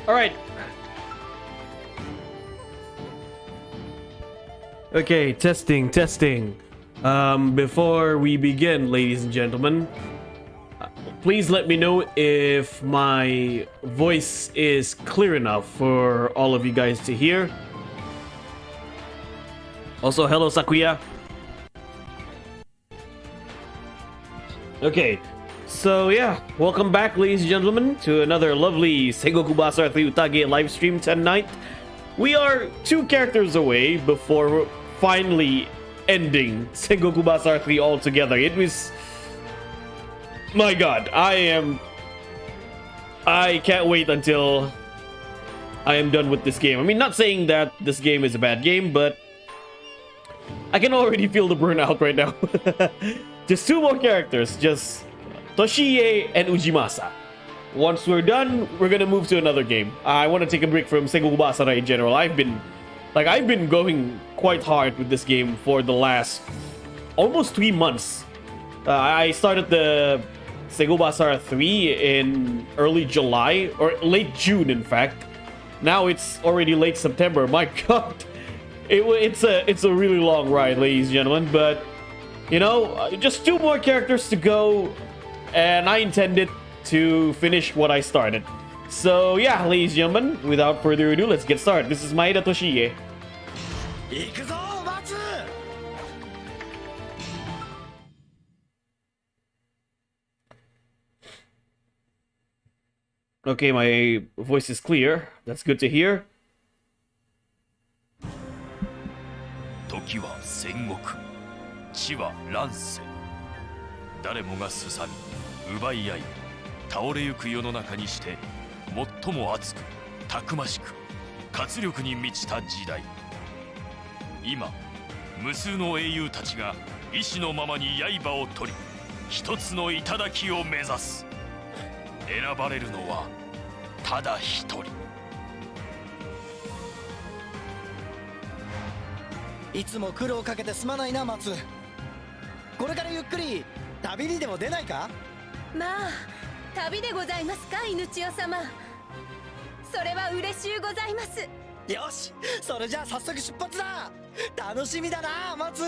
All right. Okay, testing. Before we begin, ladies and gentlemen, please let me know if my voice is clear enough for all of you guys to hear. Also, hello, Sakuya. Okay, so yeah, welcome back, ladies and gentlemen, to another lovely Sengoku Basara 3 Utage live stream tonight. We are 2 characters away before finally ending Sengoku Basara 3 altogether. It was... my god, I can't wait until I am done with this game. I mean, not saying that this game is a bad game, but I can already feel the burnout right now. Just 2 more characters, just Toshiie and Ujimasa. Once we're done, we're gonna move to another game. I want to take a break from Sengoku Basara in general. I've been going quite hard with this game for the last almost 3 months. I started the Sengoku Basara 3 in early July, or late June in fact. Now it's already late September. My god. It's a really long ride, ladies and gentlemen, but you know, just 2 more characters to go, and I intended to finish what I started. So yeah, ladies and gentlemen, without further ado, let's get started. This is Maeda Toshiie. Okay, my voice is clear. That's good to hear. 時は戦国、地は乱世。誰もがすさみ、奪い合い、倒れゆく世の中にして、最も熱く、たくましく、活力に満ちた時代。今、無数の英雄たちが意志のままに刃を取り、一つの頂を目指す。選ばれるのはただ一人。いつも苦労かけてすまないな、松。これからゆっくり旅にでも出ないか？まあ、旅でございますか、犬千代様。それは嬉しゅうございます。よし、それじゃあ早速出発だ。楽しみだな、松。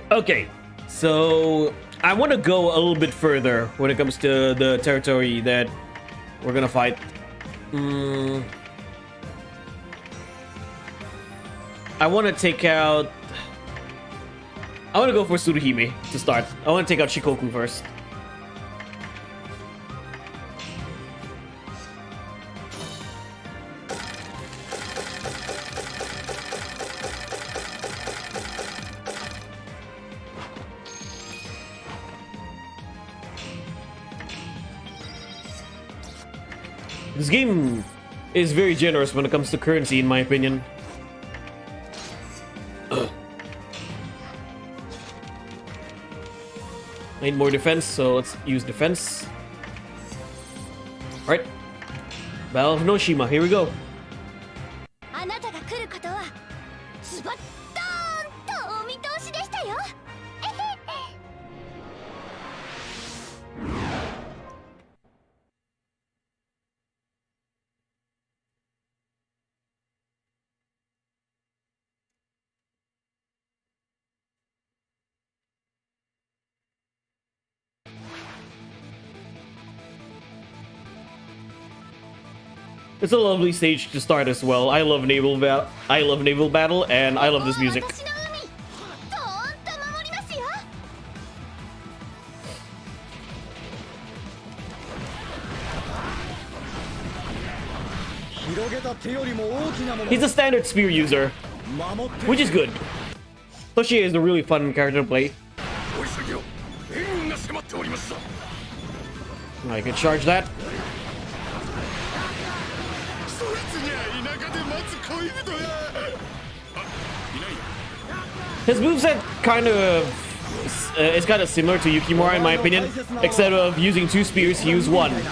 Okay, so I want to go a little bit further when it comes to the territory that we're gonna fight. I want to take out... I want to go for Tsuruhime to start. I want to take out Shikoku first. This game is very generous when it comes to currency, in my opinion. Need more defense, so let's use defense. Alright. Battle of Noshima, here we go. あなたが来ることはズバッドーンとお見通しでしたよ。It's a lovely stage to start as well. I love naval battle, and I love this music. 私の海ドーンと守りますよ。広げた手よりも大きなもの He's a standard spear user, 守って which is good. Toshiie is a really fun character to play. お急ぎを援軍が迫っておりますぞ I can charge that. そいつには田舎で待つ恋人やあいない His moveset kind of is kind of similar to Yukimura in my opinion. Instead of using 2 spears, he used 1. そんなに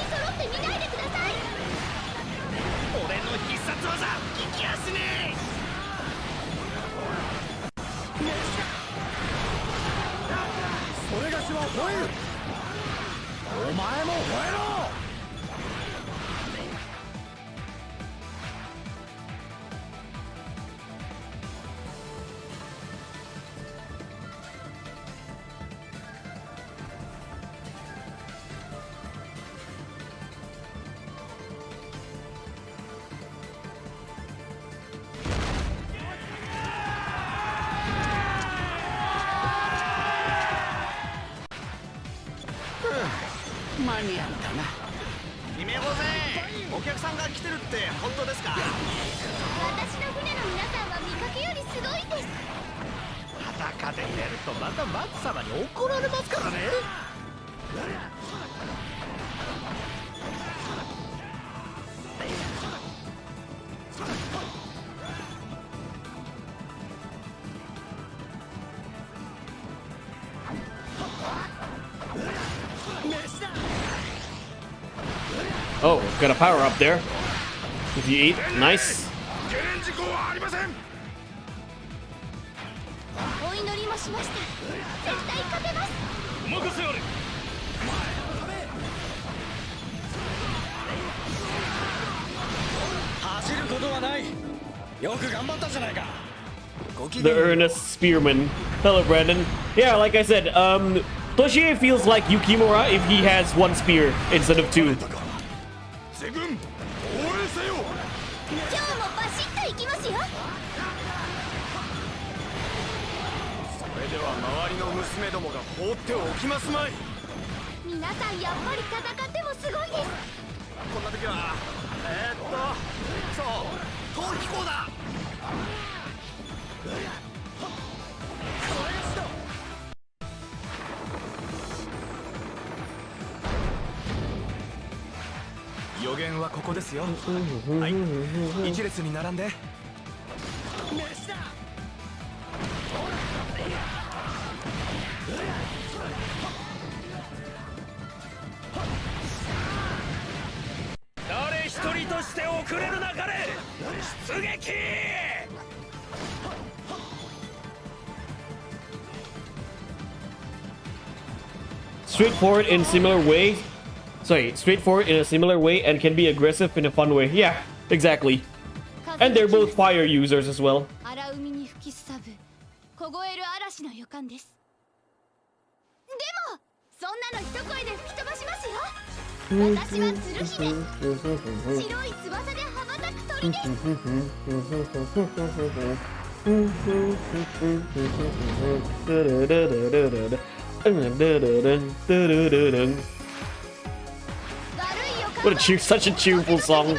揃って見ないでください。俺の必殺技激やすねそれがしは吠えるお前も吠えろ 間に合ったな姫御前お客さんが来てるって本当ですか私の船の皆さんは見かけよりすごいです。裸で寝るとまた松様に怒られますからねOh, got a power up there. If you eat, nice. 懸念事項はありませんお祈りもしました。絶対勝てます。お任せあれ走ることはないよく頑張ったじゃないか The earnest spearman. Hello, Brandon. Yeah, like I said, Toshiie feels like Yukimura if he has 1 spear instead of 2. 全軍応援せよ今日もバシッと行きますよ。それでは周りの娘どもが放っておきますまい皆さんやっぱり戦ってもすごいです。こんな時はそう逃避行だ予言はここですよはい一列に並んで誰一人として遅れるなかれ出撃 Straightforward in similar way. Sorry, straightforward in a similar way and can be aggressive in a fun way. Yeah, exactly. And they're both fire users as well. 荒海に吹きすさぶ凍える嵐の予感です。でもそんなの一声で吹き飛ばしますよ。私は鶴姫、白い翼で羽ばたく鳥です。What such a cheerful song.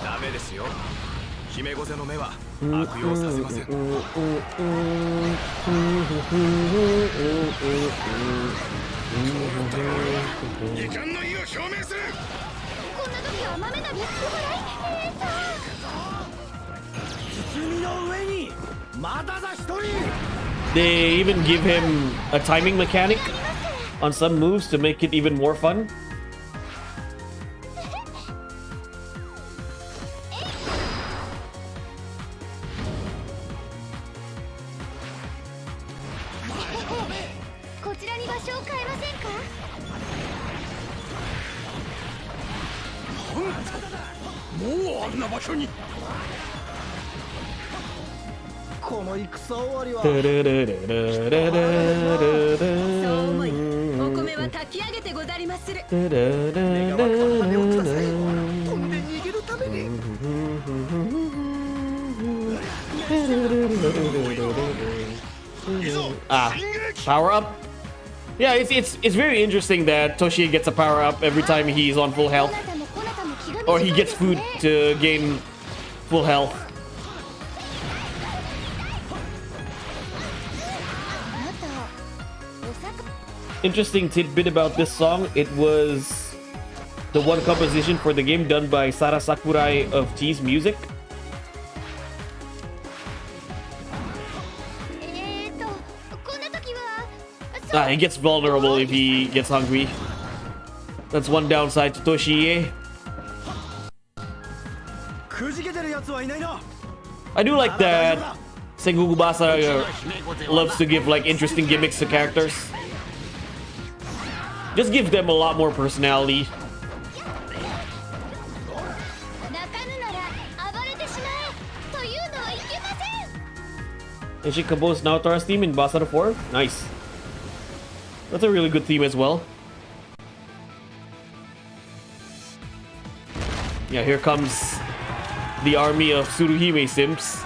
ダメですよ。姫御瀬の目は悪用させません。遺憾の意を表明する。こんな時は豆なび不払い。包みの上にまただ一人。 They even give him a timing mechanic on some moves to make it even more fun. こちらに場所を変えませんか。もうあんな場所に。この戦終わりは。そう思い、お米は炊き上げてござりまする。願わくば羽をください。飛んで逃げるために。Ah, power up. Yeah, it's very interesting that Toshiie gets a power up every time he's on full health, or he gets food to gain full health. Interesting tidbit about this song, it was the one composition for the game done by Sara Sakurai of T's Music. Ah, he gets vulnerable if he gets hungry. That's one downside to Toshiie. I do like that Sengoku Basara loves to give like interesting gimmicks to characters. Just give them a lot more personality. And she composed Naotara's theme in Basara 4? Nice. That's a really good theme as well. Yeah, here comes the army of Tsuruhime Sims.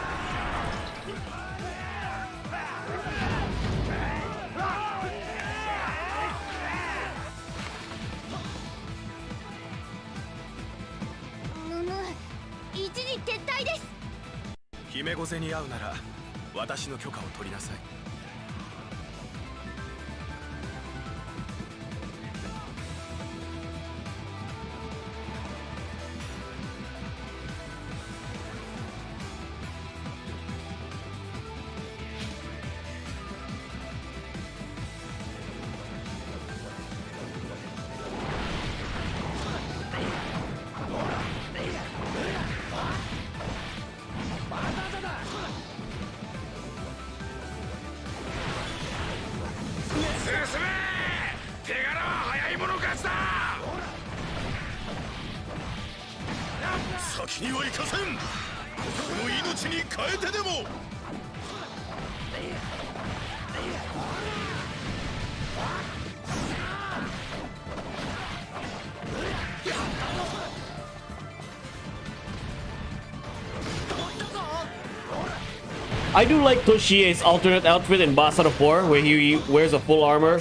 I do like Toshie's alternate outfit in Basara 4, where he wears a full armor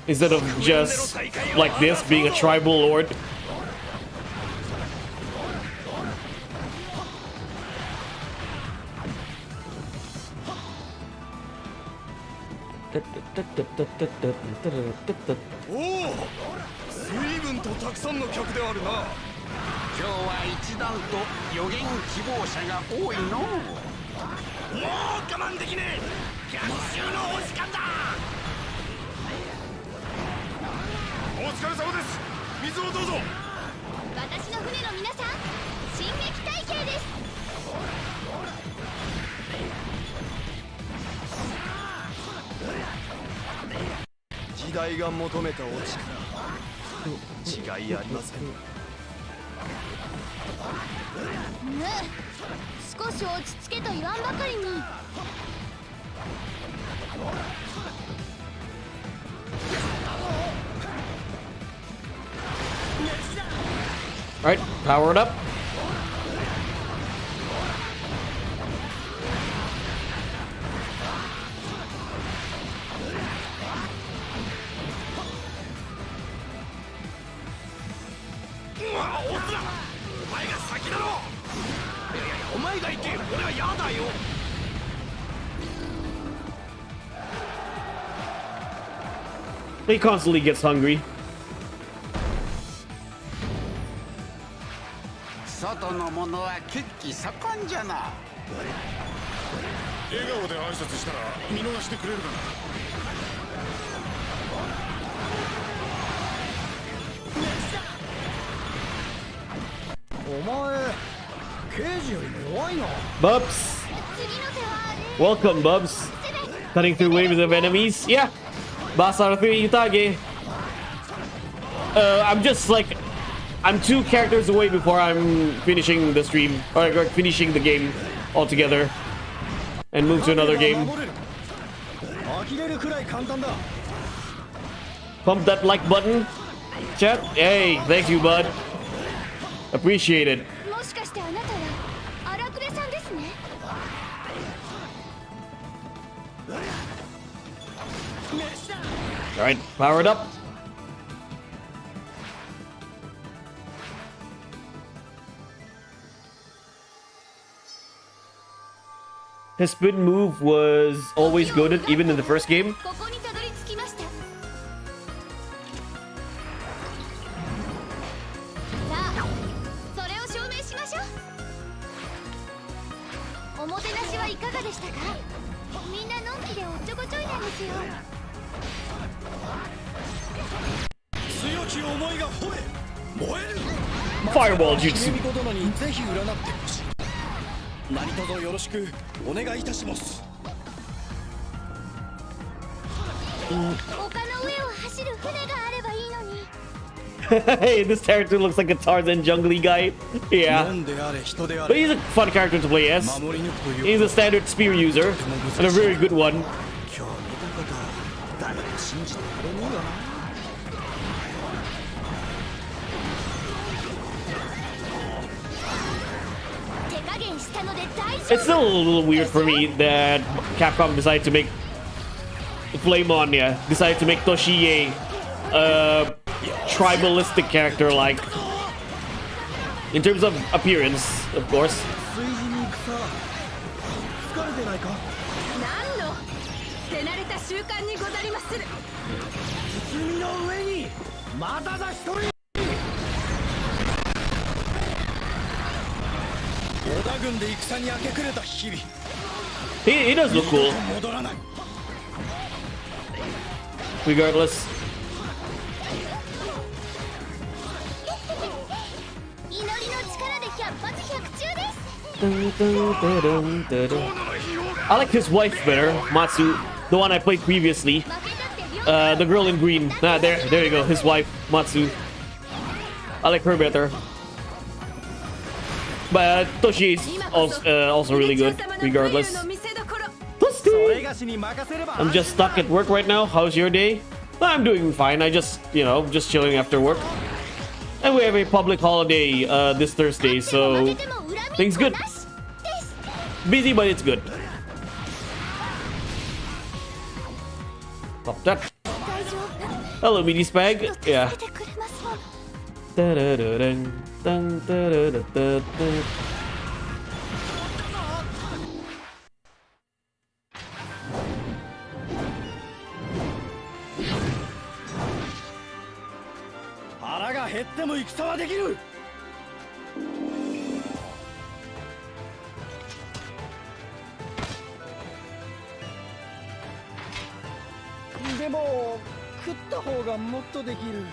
instead of just like this, being a tribal lord. 代が求めたお力違いありません。少し落ち着けと言わんばかりに。Alright, power it up. He constantly gets hungry. 外の者は血気盛んじゃな。笑顔で挨拶したら見逃してくれるかな。お前刑事よりも弱いな。 Bubs! Welcome, Bubs. Cutting through waves of enemies. Yeah. Basara 3 Utage. I'm just like... I'm 2 characters away before I'm finishing the stream. Or finishing the game altogether. And move to another game. Pump that like button. Chat. Hey, thank you, bud. Appreciate it. もしかしてあなたは荒くれさんですね。Alright, power it up. His spin move was always goated, even in the first game. ここにたどり着きました。さあ、それを証明しましょう。おもてなしはいかがでしたか。みんなのんきでおっちょこちょいなんですよ。強き思いが吠え燃える。 Fireball jutsu. 君殿にぜひ占ってほしい。何卒よろしくお願いいたします。丘の上を走る船があればいいのに。 Hey, this character looks like a Tarzan jungly guy. Yeah. 何であれ人であ But れ he's a fun character to play as. 守り抜くという He's a standard spear user, and a very good one. 今日見たこと誰も信じてくれねえよな。 It's still a little weird for me that Capcom decided to make Flamon, decided to make Toshiie a tribalistic character, like in terms of appearance, of course. 炊事に行くさ。疲れてないか。何の手慣れた習慣にござりまする。包みの上にまただ一人。 織田軍で戦に明け暮れた日々。 He does look cool, 戻らない。 regardless. 祈りの力で百発百中です。 Dun, dun, dun, dun, dun, dun. I like his wife better, Matsu, the one I played previously. 負けたって病 The girl in green. There you go. His wife, Matsu. I like her better. But Toshi is also really good, regardless. I'm just stuck at work right now. How's your day? I'm doing fine. I just, just chilling after work. And we have a public holiday this Thursday, so things good. Busy, but it's good. Pop that. Hello, Meaty Spag. Yeah. てくれますもの。 Da-da-da-dun, dun, da-da-da-da-da. 腹が減っても戦はできる。でも食った方がもっとできる。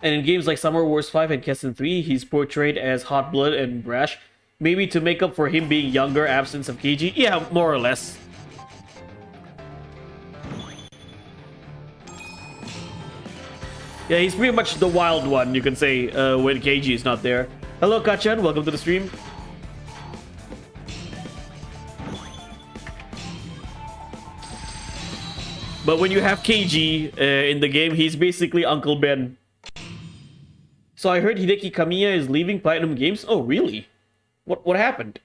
And in games like Summer Wars 5 and Kessen 3, he's portrayed as hot blood and brash. Maybe to make up for him being younger, absence of Keiji? Yeah, more or less. Yeah, he's pretty much the wild one, you can say, when Keiji is not there. Hello, Kachan. Welcome to the stream. But when you have Keiji in the game, he's basically Uncle Ben. So I heard Hideki Kamiya is leaving Platinum Games. Oh, really? What happened?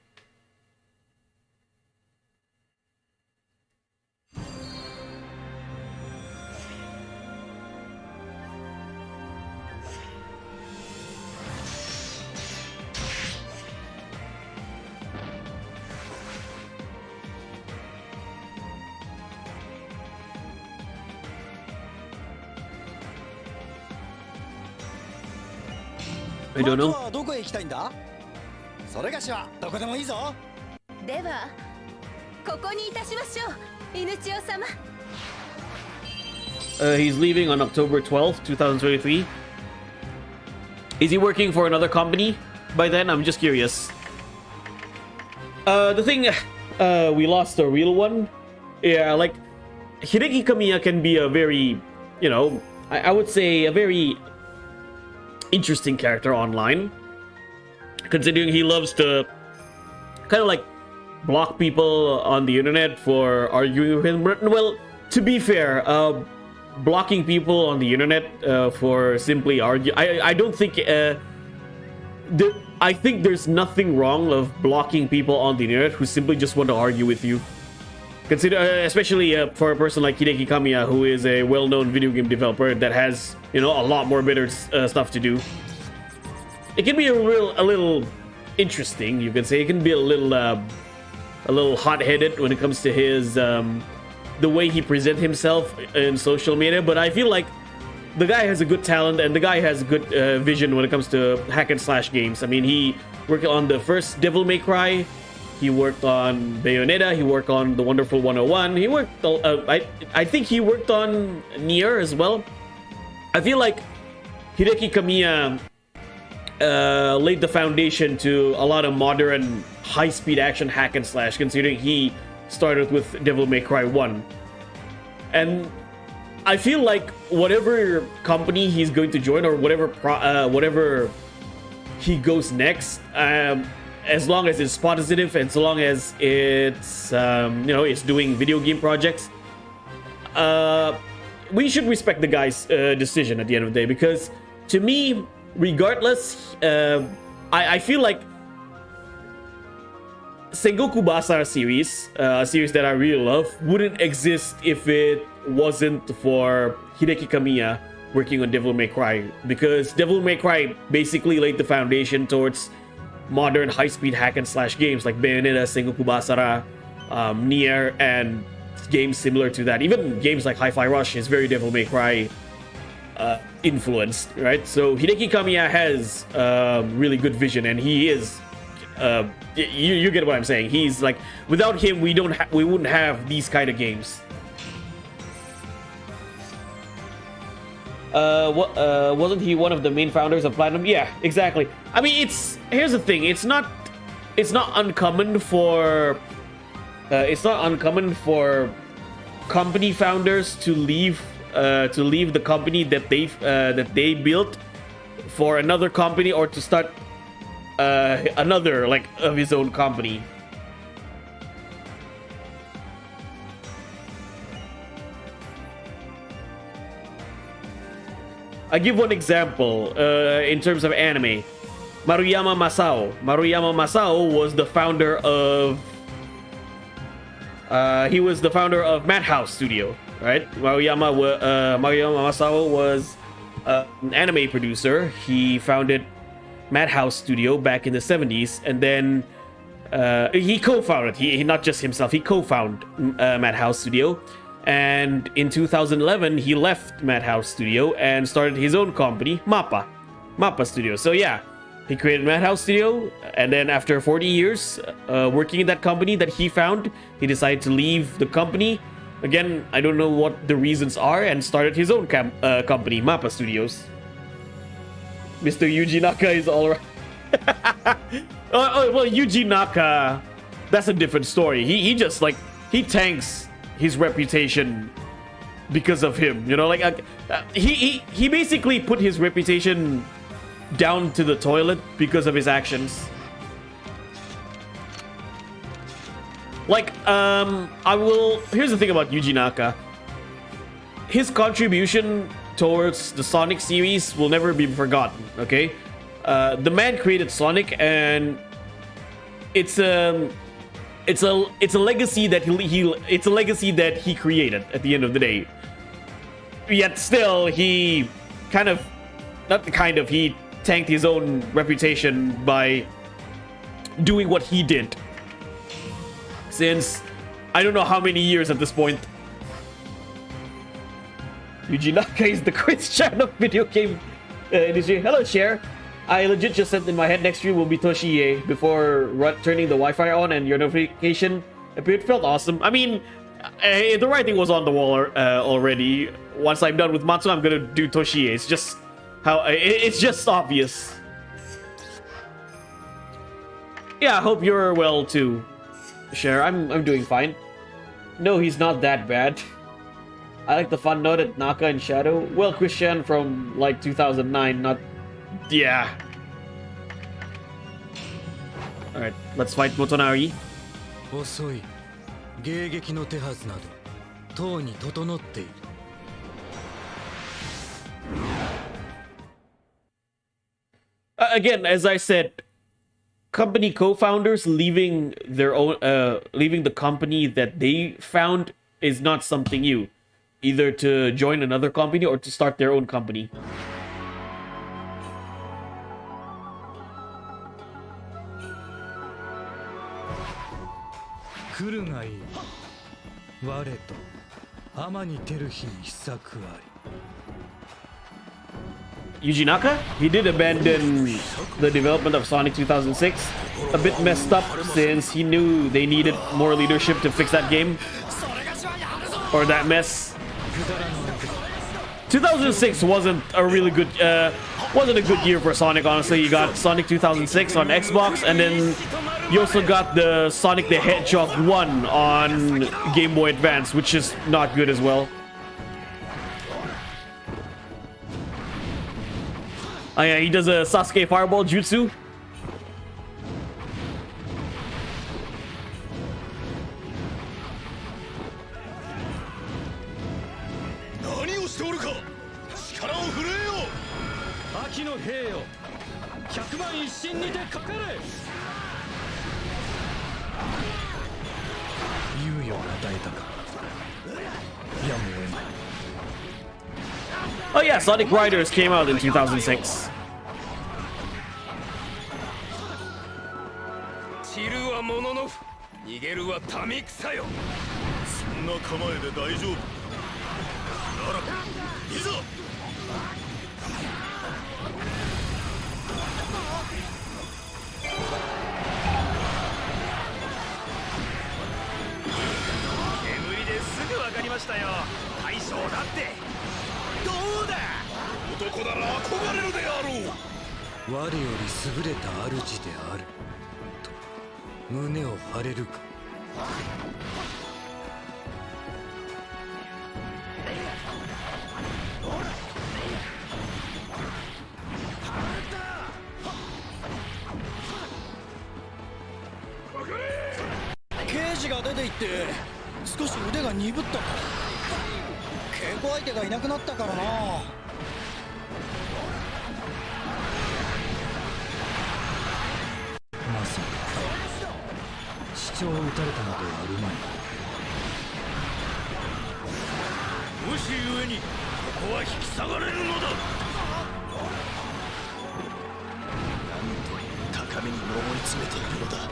I don't know. はどこへ行きたいんだ？それがしはどこでもいいぞ。ではここにいたしましょう、犬千代様。He's leaving on October 12th, 2023. Is he working for another company by then? I'm just curious. The thing, we lost a real one. Yeah, like, Hideki Kamiya can be a very, you know, I would say a very interesting character online. Considering he loves to kind of like block people on the internet for arguing with him. Well, to be fair, blocking people on the internet for simply argue, I don't think I think there's nothing wrong of blocking people on the internet who simply just want to argue with you. Consider, especially for a person like Hideki Kamiya, who is a well-known video game developer that has, you know, a lot more better stuff to do. It can be a little interesting, you can say. It can be a little hot-headed when it comes to his the way he presents himself in social media. But I feel like the guy has a good talent and the guy has good vision when it comes to hack and slash games. I mean, he worked on the first Devil May Cry. He worked on Bayonetta. He worked on The Wonderful 101. He worked, I think he worked on Nier as well. I feel like Hideki Kamiya laid the foundation to a lot of modern high-speed action hack and slash, considering he started with Devil May Cry 1. And I feel like whatever company he's going to join, or whatever he goes next, as long as it's positive, and so long as it's you know, it's doing video game projects, we should respect the guy's decision at the end of the day. Because to me, regardless, I feel like Sengoku Basara series, a series that I really love, wouldn't exist if it wasn't for Hideki Kamiya working on Devil May Cry. Because Devil May Cry basically laid the foundation towards modern high-speed hack and slash games like Bayonetta, Sengoku Basara, Nier, and games similar to that. Even games like Hi-Fi Rush is very Devil May Cry influenced, right? So Hideki Kamiya has really good vision, and he is you get what I'm saying. He's like, without him, we wouldn't have these kind of games. Wasn't he one of the main founders of Platinum? Yeah, exactly. I mean, here's the thing. It's not uncommon for company founders to leave the company that they built for another company, or to start another, like, of his own company. I give one example in terms of anime. Maruyama Masao was the founder of Madhouse Studio, right? Maruyama Masao was an anime producer. He founded Madhouse Studio back in the 70s, and then he co-founded, he not just himself, he co-founded Madhouse Studio. And in 2011, he left Madhouse Studio and started his own company, Mappa Studio. So yeah, he created Madhouse Studio, and then after 40 years working in that company that he found, he decided to leave the company. Again, I don't know what the reasons are, and started his own company, Mappa Studios. Mr. Yuji Naka is alright. Well, Yuji Naka, that's a different story. He just like he tanks his reputation because of him. You know, like he basically put his reputation down to the toilet because of his actions. Like, here's the thing about Yuji Naka. His contribution towards the Sonic series will never be forgotten, okay? The man created Sonic, and it's a legacy that it's a legacy that he created at the end of the day. Yet still, he he tanked his own reputation by doing what he did. Since I don't know how many years at this point. Yuji Naka is the Christian of video game industry. Hello, Cher. I legit just said in my head next stream will be Toshiie before turning the Wi-Fi on and your notification appeared. Felt awesome. I mean, the writing was on the wall already. Once I'm done with Matsu, I'm gonna do Toshiie. It's just how it's just obvious. Yeah, I hope you're well too, Cher. I'm doing fine. No, he's not that bad. I like the fun note at Naka and Shadow. Well, Christian from like 2009, not... Yeah. Alright, let's fight Motonari. 遅い。迎撃の手はずなど、とうに整っている。Again, as I said, company co-founders leaving the company that they found is not something new. Either to join another company or to start their own company. Yuji Naka, he did abandon the development of Sonic 2006. A bit messed up since he knew they needed more leadership to fix that game. Or that mess. 2006 wasn't a good year for Sonic, honestly. You got Sonic 2006 on Xbox, and then you also got the Sonic the Hedgehog 1 on Game Boy Advance, which is not good as well. Oh yeah, he does a Sasuke Fireball Jutsu. Oh yeah, Sonic Riders came out in 2006.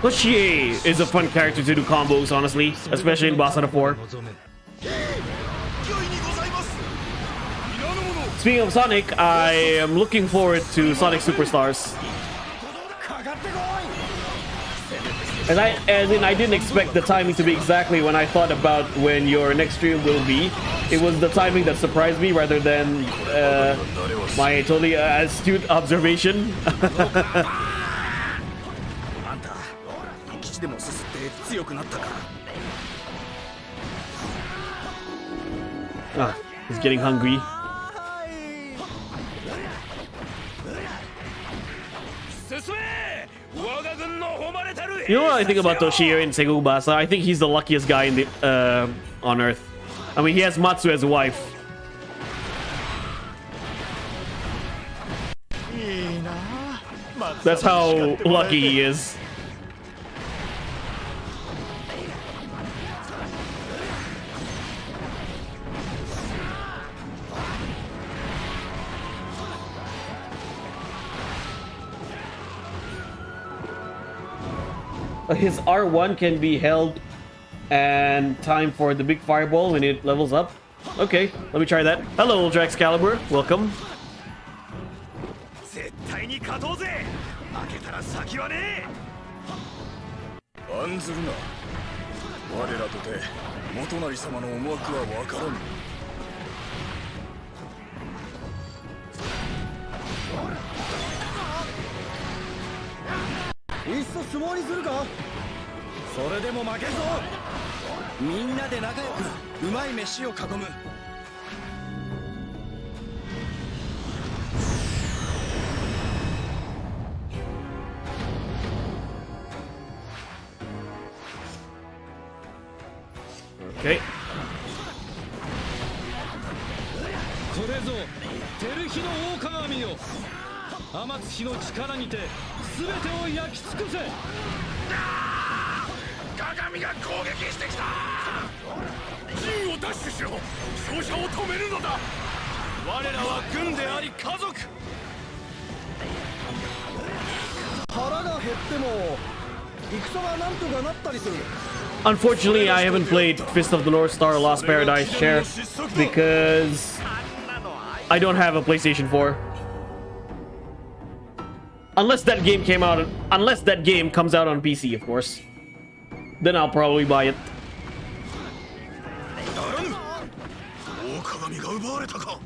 Toshiie is a fun character to do combos, honestly, especially in Basara 4. Speaking of Sonic, I am looking forward to Sonic Superstars. As in, I didn't expect the timing to be exactly when I thought about when your next stream will be. It was the timing that surprised me rather than my totally astute observation. でもすすって強くなったか。 Ah, he's getting hungry. You know what I think about Toshiie and Sengoku Basara? I think he's the luckiest guy in the on Earth. I mean, he has Matsu as a wife. That's how lucky he is. His R1 can be held and time for the big fireball when it levels up. Okay, let me try that. Hello, Ultra Excalibur. Welcome. 絶対に勝とうぜ。負けたら先はねえ。案ずるな。我らとて元成様の思惑は分からぬ。いっそ相撲にするか。それでも負けんぞ。みんなで仲良くうまい飯を囲む。Okay. これぞ照日の大鏡よ。天津日の力にて全てを焼き尽くせ。鏡が攻撃してきた。陣を奪取しろ。勝者を止めるのだ。我らは軍であり家族。腹が減っても戦はなんとかなったりする。 Unfortunately, I haven't played Fist of the North Star Lost Paradise Share because I don't have a PlayStation 4. Unless that game comes out on PC, of course. Then I'll probably buy it. 大鏡が奪われたか。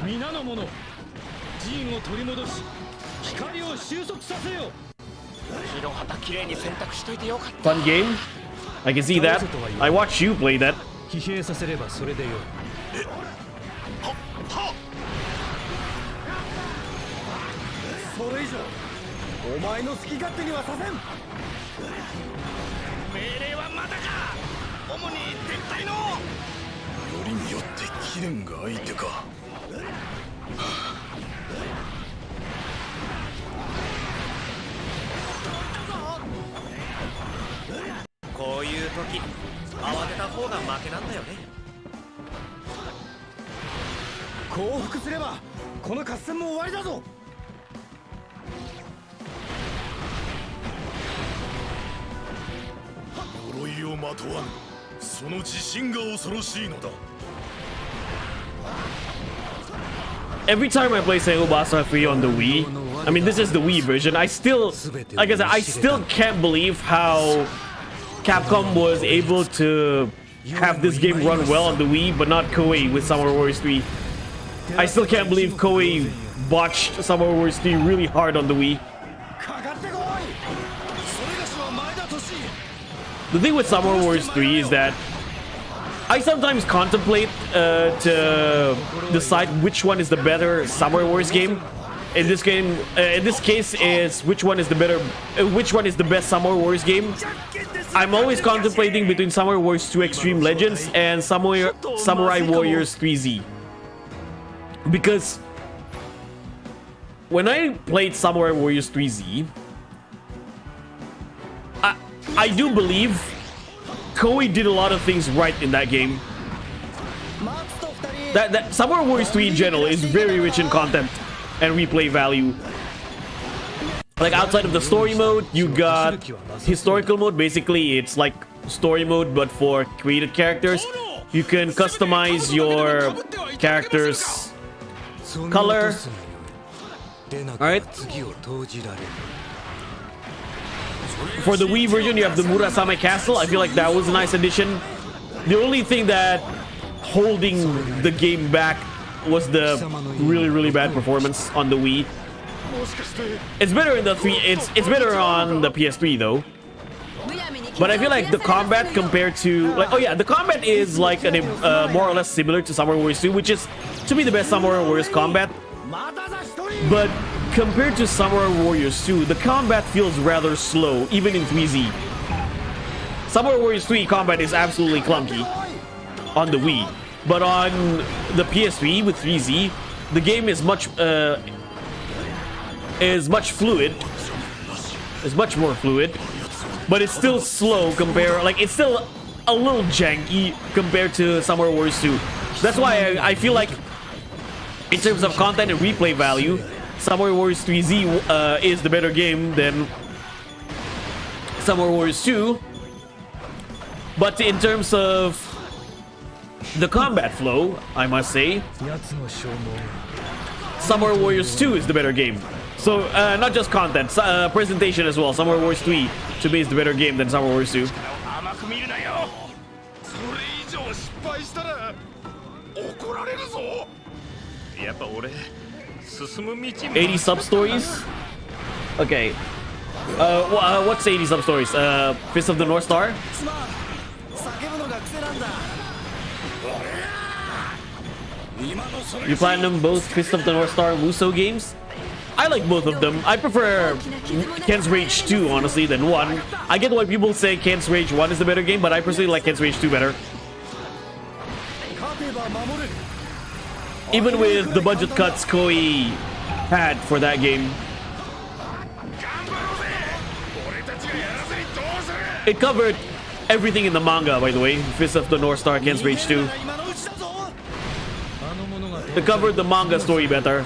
皆の者、陣を取り戻し、光を収束させよ。広旗きれいに選択しといてよかった。 Fun game. I can see that. I watched you play that. 疲弊させればそれでよい。それ以上お前の好き勝手にはさせん。命令はまだか。主に敵対の。よりによって貴殿が相手か。こういう時慌てた方が負けなんだよね。降伏すればこの合戦も終わりだぞ。鎧をまとわぬその自信が恐ろしいのだ。 Every time I play Sengoku Basara 3 on the Wii, I mean, this is the Wii version, I still, like I said, I still can't believe how Capcom was able to have this game run well on the Wii, but not Koei with Summer Wars 3. I still can't believe Koei botched Summer Wars 3 really hard on the Wii. かかってこい。それがしは前田利家。 The thing with Summer Wars 3 is that I sometimes contemplate to decide which one is the better Summer Wars game. In this case, is which one is the best Summer Wars game. I'm always contemplating between Summer Wars 2 Extreme Legends and Samurai Warriors 3Z. Because when I played Samurai Warriors 3Z, I do believe Koei did a lot of things right in that game. That Samurai Warriors 3 in general is very rich in content and replay value. Like outside of the story mode, you got historical mode. Basically, it's like story mode but for created characters. You can customize your character's color. Alright. For the Wii version, you have the Murasame Castle. I feel like that was a nice addition. The only thing that holding the game back was the really bad performance on the Wii. It's better in the it's better on the PS3 though. But I feel like the combat compared to like, oh yeah, the combat is like more or less similar to Samurai Warriors 2, which is to me the best Samurai Warriors combat. But compared to Samurai Warriors 2, the combat feels rather slow, even in 3Z. Samurai Warriors 3 combat is absolutely clunky on the Wii, but on the PS3 with 3Z, the game is much fluid. Is much more fluid, but it's still slow like it's still a little janky compared to Samurai Warriors 2. That's why I feel like in terms of content and replay value, Samurai Warriors 3Z is the better game than Samurai Warriors 2. But in terms of the combat flow, I must say, Samurai Warriors 2 is the better game. So, not just content, presentation as well. Samurai Warriors 3 to me is the better game than Samurai Warriors 2. 80 sub-stories? Okay. What's 80 sub-stories? Fist of the North Star? You platinum both Fist of the North Star and Musou games? I like both of them. I prefer Ken's Rage 2, honestly, than 1. I get why people say Ken's Rage 1 is the better game, but I personally like Ken's Rage 2 better. Even with the budget cuts Koei had for that game. It covered everything in the manga, by the way. Fist of the North Star, Ken's Rage 2. It covered the manga story better.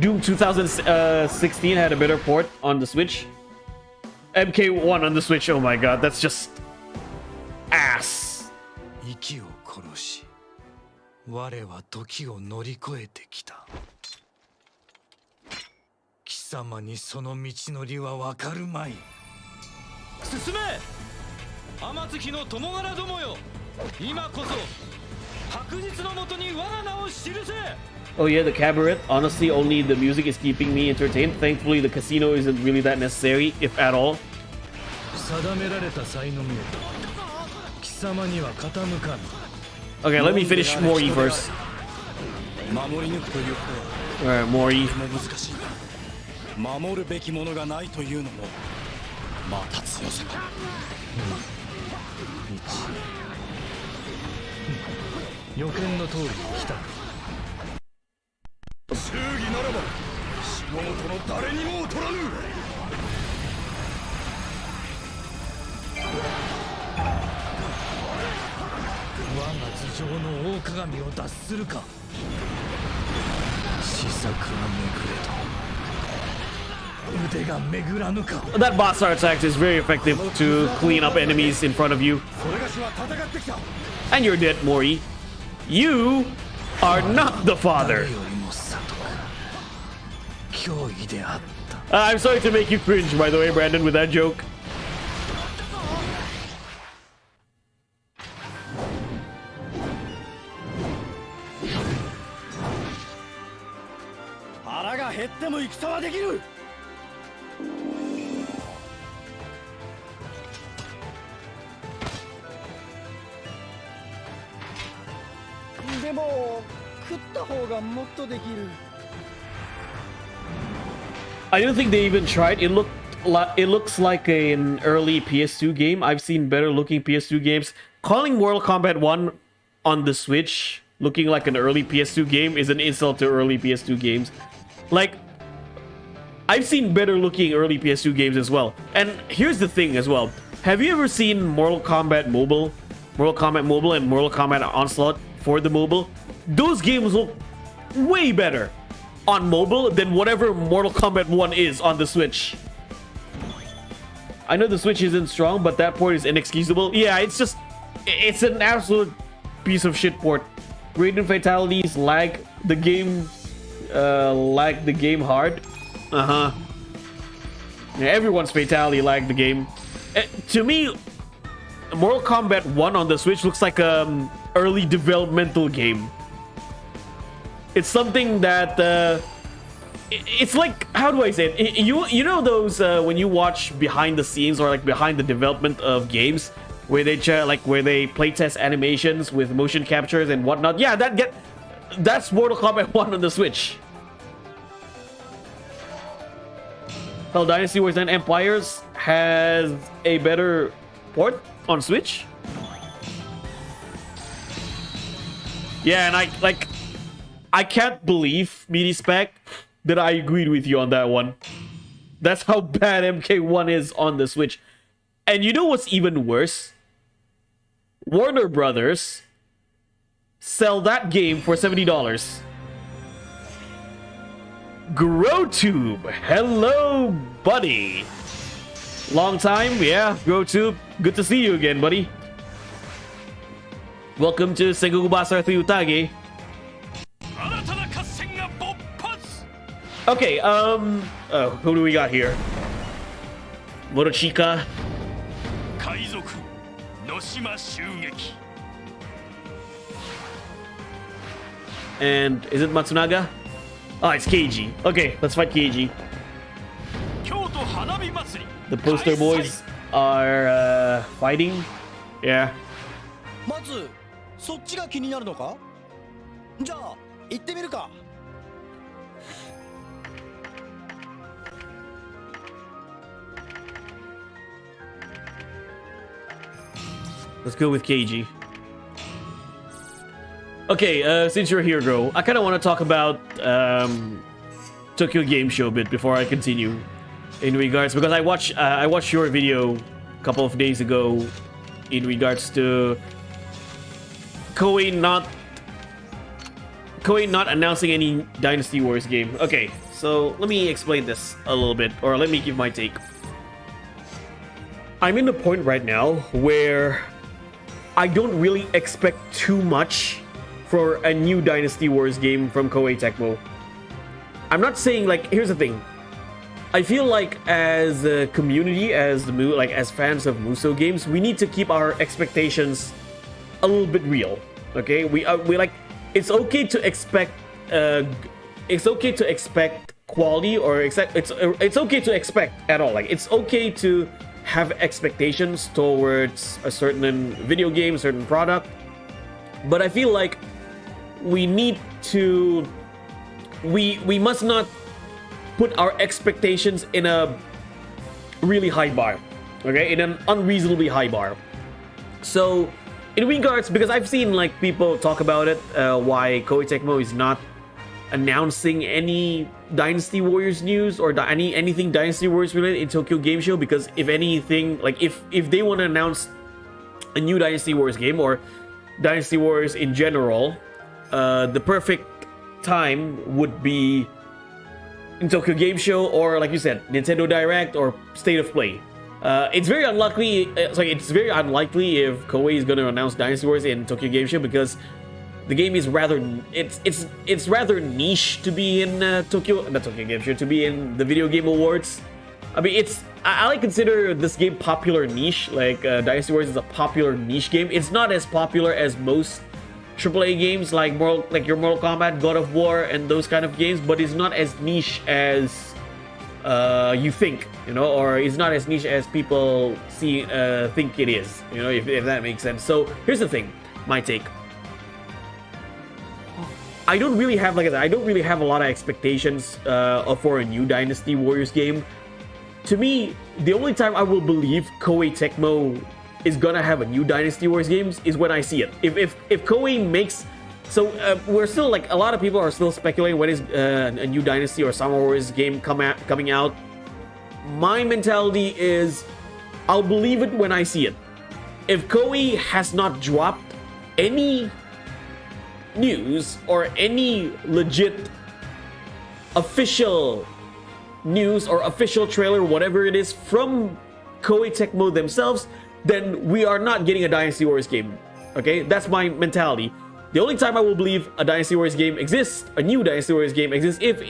Doom 2016 had a better port on the Switch. MK1 on the Switch, oh my god, that's just ass. Oh yeah, the cabaret. Honestly, only the music is keeping me entertained. Thankfully, the casino isn't really that necessary, if at all. Okay, let me finish Mori first. Alright, Mori. That Basara attack is very effective to clean up enemies in front of you. And you're dead, Mori. You are not the father. I'm sorry to make you cringe, by the way, Brandon, with that joke. I don't think they even tried. It looks like an early PS2 game. I've seen better looking PS2 games. Calling Mortal Kombat 1 on the Switch looking like an early PS2 game is an insult to early PS2 games. Like, I've seen better looking early PS2 games as well. And here's the thing as well. Have you ever seen Mortal Kombat Mobile? Mortal Kombat Mobile and Mortal Kombat Onslaught for the mobile? Those games look way better on mobile than whatever Mortal Kombat 1 is on the Switch. I know the Switch isn't strong, but that port is inexcusable. Yeah, it's an absolute piece of shit port. Radiant fatalities lag the game hard. Yeah, everyone's fatality lagged the game. To me, Mortal Kombat 1 on the Switch looks like an early developmental game. It's something that it's like, how do I say it? You know those when you watch behind the scenes or like behind the development of games where they where they playtest animations with motion captures and whatnot. Yeah, that's Mortal Kombat 1 on the Switch. Well, Dynasty Wars 9 Empires has a better port on Switch. Yeah, and I can't believe, Meaty Spec, that I agreed with you on that one. That's how bad MK1 is on the Switch. And you know what's even worse? Warner Brothers sell that game for $70. GrowTube, hello, buddy. Long time, yeah, GrowTube. Good to see you again, buddy. Welcome to Sengoku Basara 3 Utage. Okay, who do we got here? Morochika. And is it Matsunaga? Oh, it's Keiji. Okay, let's fight Keiji. The poster boys are fighting. Yeah. まずそっちが気になるのか？じゃあ行ってみるか。Let's go with Keiji. Okay, since you're here, Gro, I kind of want to talk about Tokyo Game Show a bit before I continue. In regards, because I watched your video a couple of days ago in regards to Koei not announcing any Dynasty Wars game. Okay, so let me explain this a little bit, or let me give my take. I'm in the point right now where I don't really expect too much for a new Dynasty Wars game from Koei Tecmo. I'm not saying, like, here's the thing. I feel like as a community, as fans of Muso games, we need to keep our expectations a little bit real. Okay, we like, it's okay to expect quality, or it's okay to expect at all. Like, it's okay to have expectations towards a certain video game, certain product, but I feel like we must not put our expectations in a really high bar, okay, in an unreasonably high bar. So in regards, because I've seen like people talk about it, why Koei Tecmo is not announcing any Dynasty Warriors news or anything Dynasty Warriors related in Tokyo Game Show, because if anything, like if they want to announce a new Dynasty Warriors game or Dynasty Warriors in general, the perfect time would be in Tokyo Game Show, or like you said, Nintendo Direct or State of Play. It's very unlikely. It's very unlikely if Koei is going to announce Dynasty Warriors in Tokyo Game Show, because the game is rather it's rather niche to be in not Tokyo Game Show, to be in the Video Game Awards. I mean, I consider this game popular niche. Like Dynasty Warriors is a popular niche game. It's not as popular as most AAA games like your Mortal Kombat, God of War, and those kind of games, but it's not as niche as you think, you know, or it's not as niche as people think it is, you know, if that makes sense. So here's the thing, my take. I don't really have a lot of expectations for a new Dynasty Warriors game. To me, the only time I will believe Koei Tecmo is gonna have a new Dynasty Wars games is when I see it. If Koei makes, so we're still, like, a lot of people are still speculating when is a new Dynasty or Summer Wars game coming out. My mentality is I'll believe it when I see it. If Koei has not dropped any news or any legit official news or official trailer, whatever it is, from Koei Tecmo themselves, then we are not getting a Dynasty Warriors game. Okay, that's my mentality. The only time I will believe a Dynasty Warriors game exists, a new Dynasty Warriors game exists, if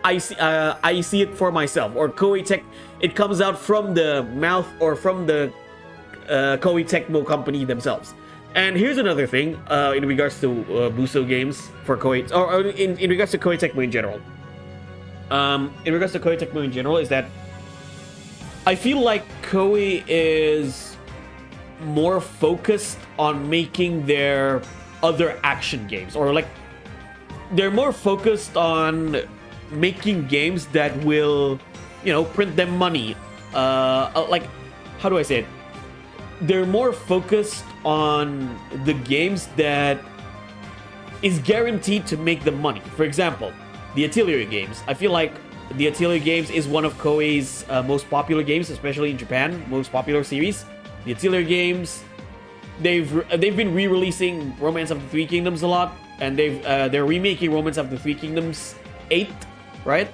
I see it for myself, or Koei Tech, it comes out from the mouth or from the Koei Tecmo company themselves. And here's another thing in regards to Muso games for Koei, or in regards to Koei Tecmo in general. in regards to Koei Tecmo in general is that I feel like Koei is more focused on making their other action games, or like they're more focused on making games that will, you know, print them money. Like, how do I say it? They're more focused on the games that is guaranteed to make them money. For example, the Atelier games. I feel like the Atelier games is one of Koei's most popular games, especially in Japan, most popular series. The Atelier games, they've been re-releasing Romance of the Three Kingdoms a lot, and they're remaking Romance of the Three Kingdoms 8, right?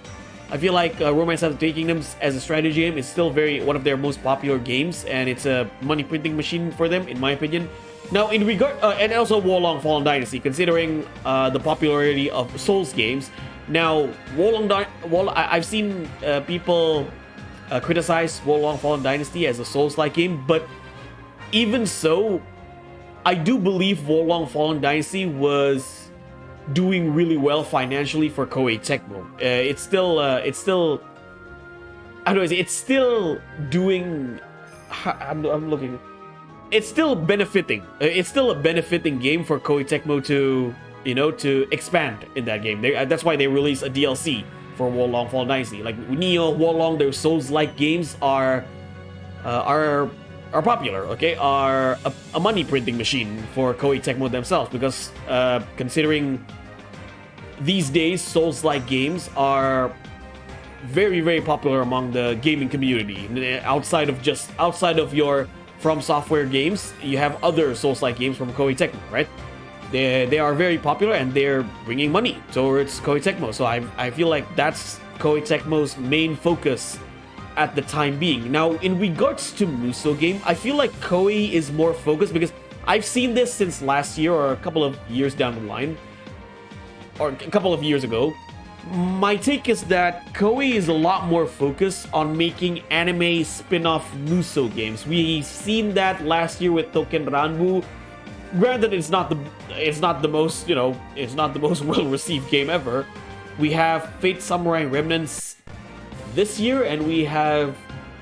I feel like Romance of the Three Kingdoms as a strategy game is still one of their most popular games, and it's a money printing machine for them, in my opinion. Now, in regard, and also Wolong Fallen Dynasty, considering the popularity of Souls games. Now, I've seen people criticize Wolong Fallen Dynasty as a Souls-like game, but even so, I do believe Wolong Fallen Dynasty was doing really well financially for Koei Tecmo. It's still how do I say? It's still doing. I'm looking. It's still benefiting. It's still a benefiting game for Koei Tecmo to, you know, to expand in that game. That's why they released a DLC for Wolong Fallen Dynasty. Like Neo, Wolong, their Souls-like games are popular. Okay, are a money printing machine for Koei Tecmo themselves, because considering these days Souls-like games are very, very popular among the gaming community. Outside of your From Software games, you have other Souls-like games from Koei Tecmo, right? They are very popular, and they're bringing money towards Koei Tecmo. So I feel like that's Koei Tecmo's main focus at the time being. Now, in regards to Muso game, I feel like Koei is more focused, because I've seen this since last year, or a couple of years down the line, or a couple of years ago. My take is that Koei is a lot more focused on making anime spin-off Muso games. We've seen that last year with Touken Ranbu. Granted, it's not the most, you know, it's not the most well-received game ever. We have Fate Samurai Remnants this year, and we have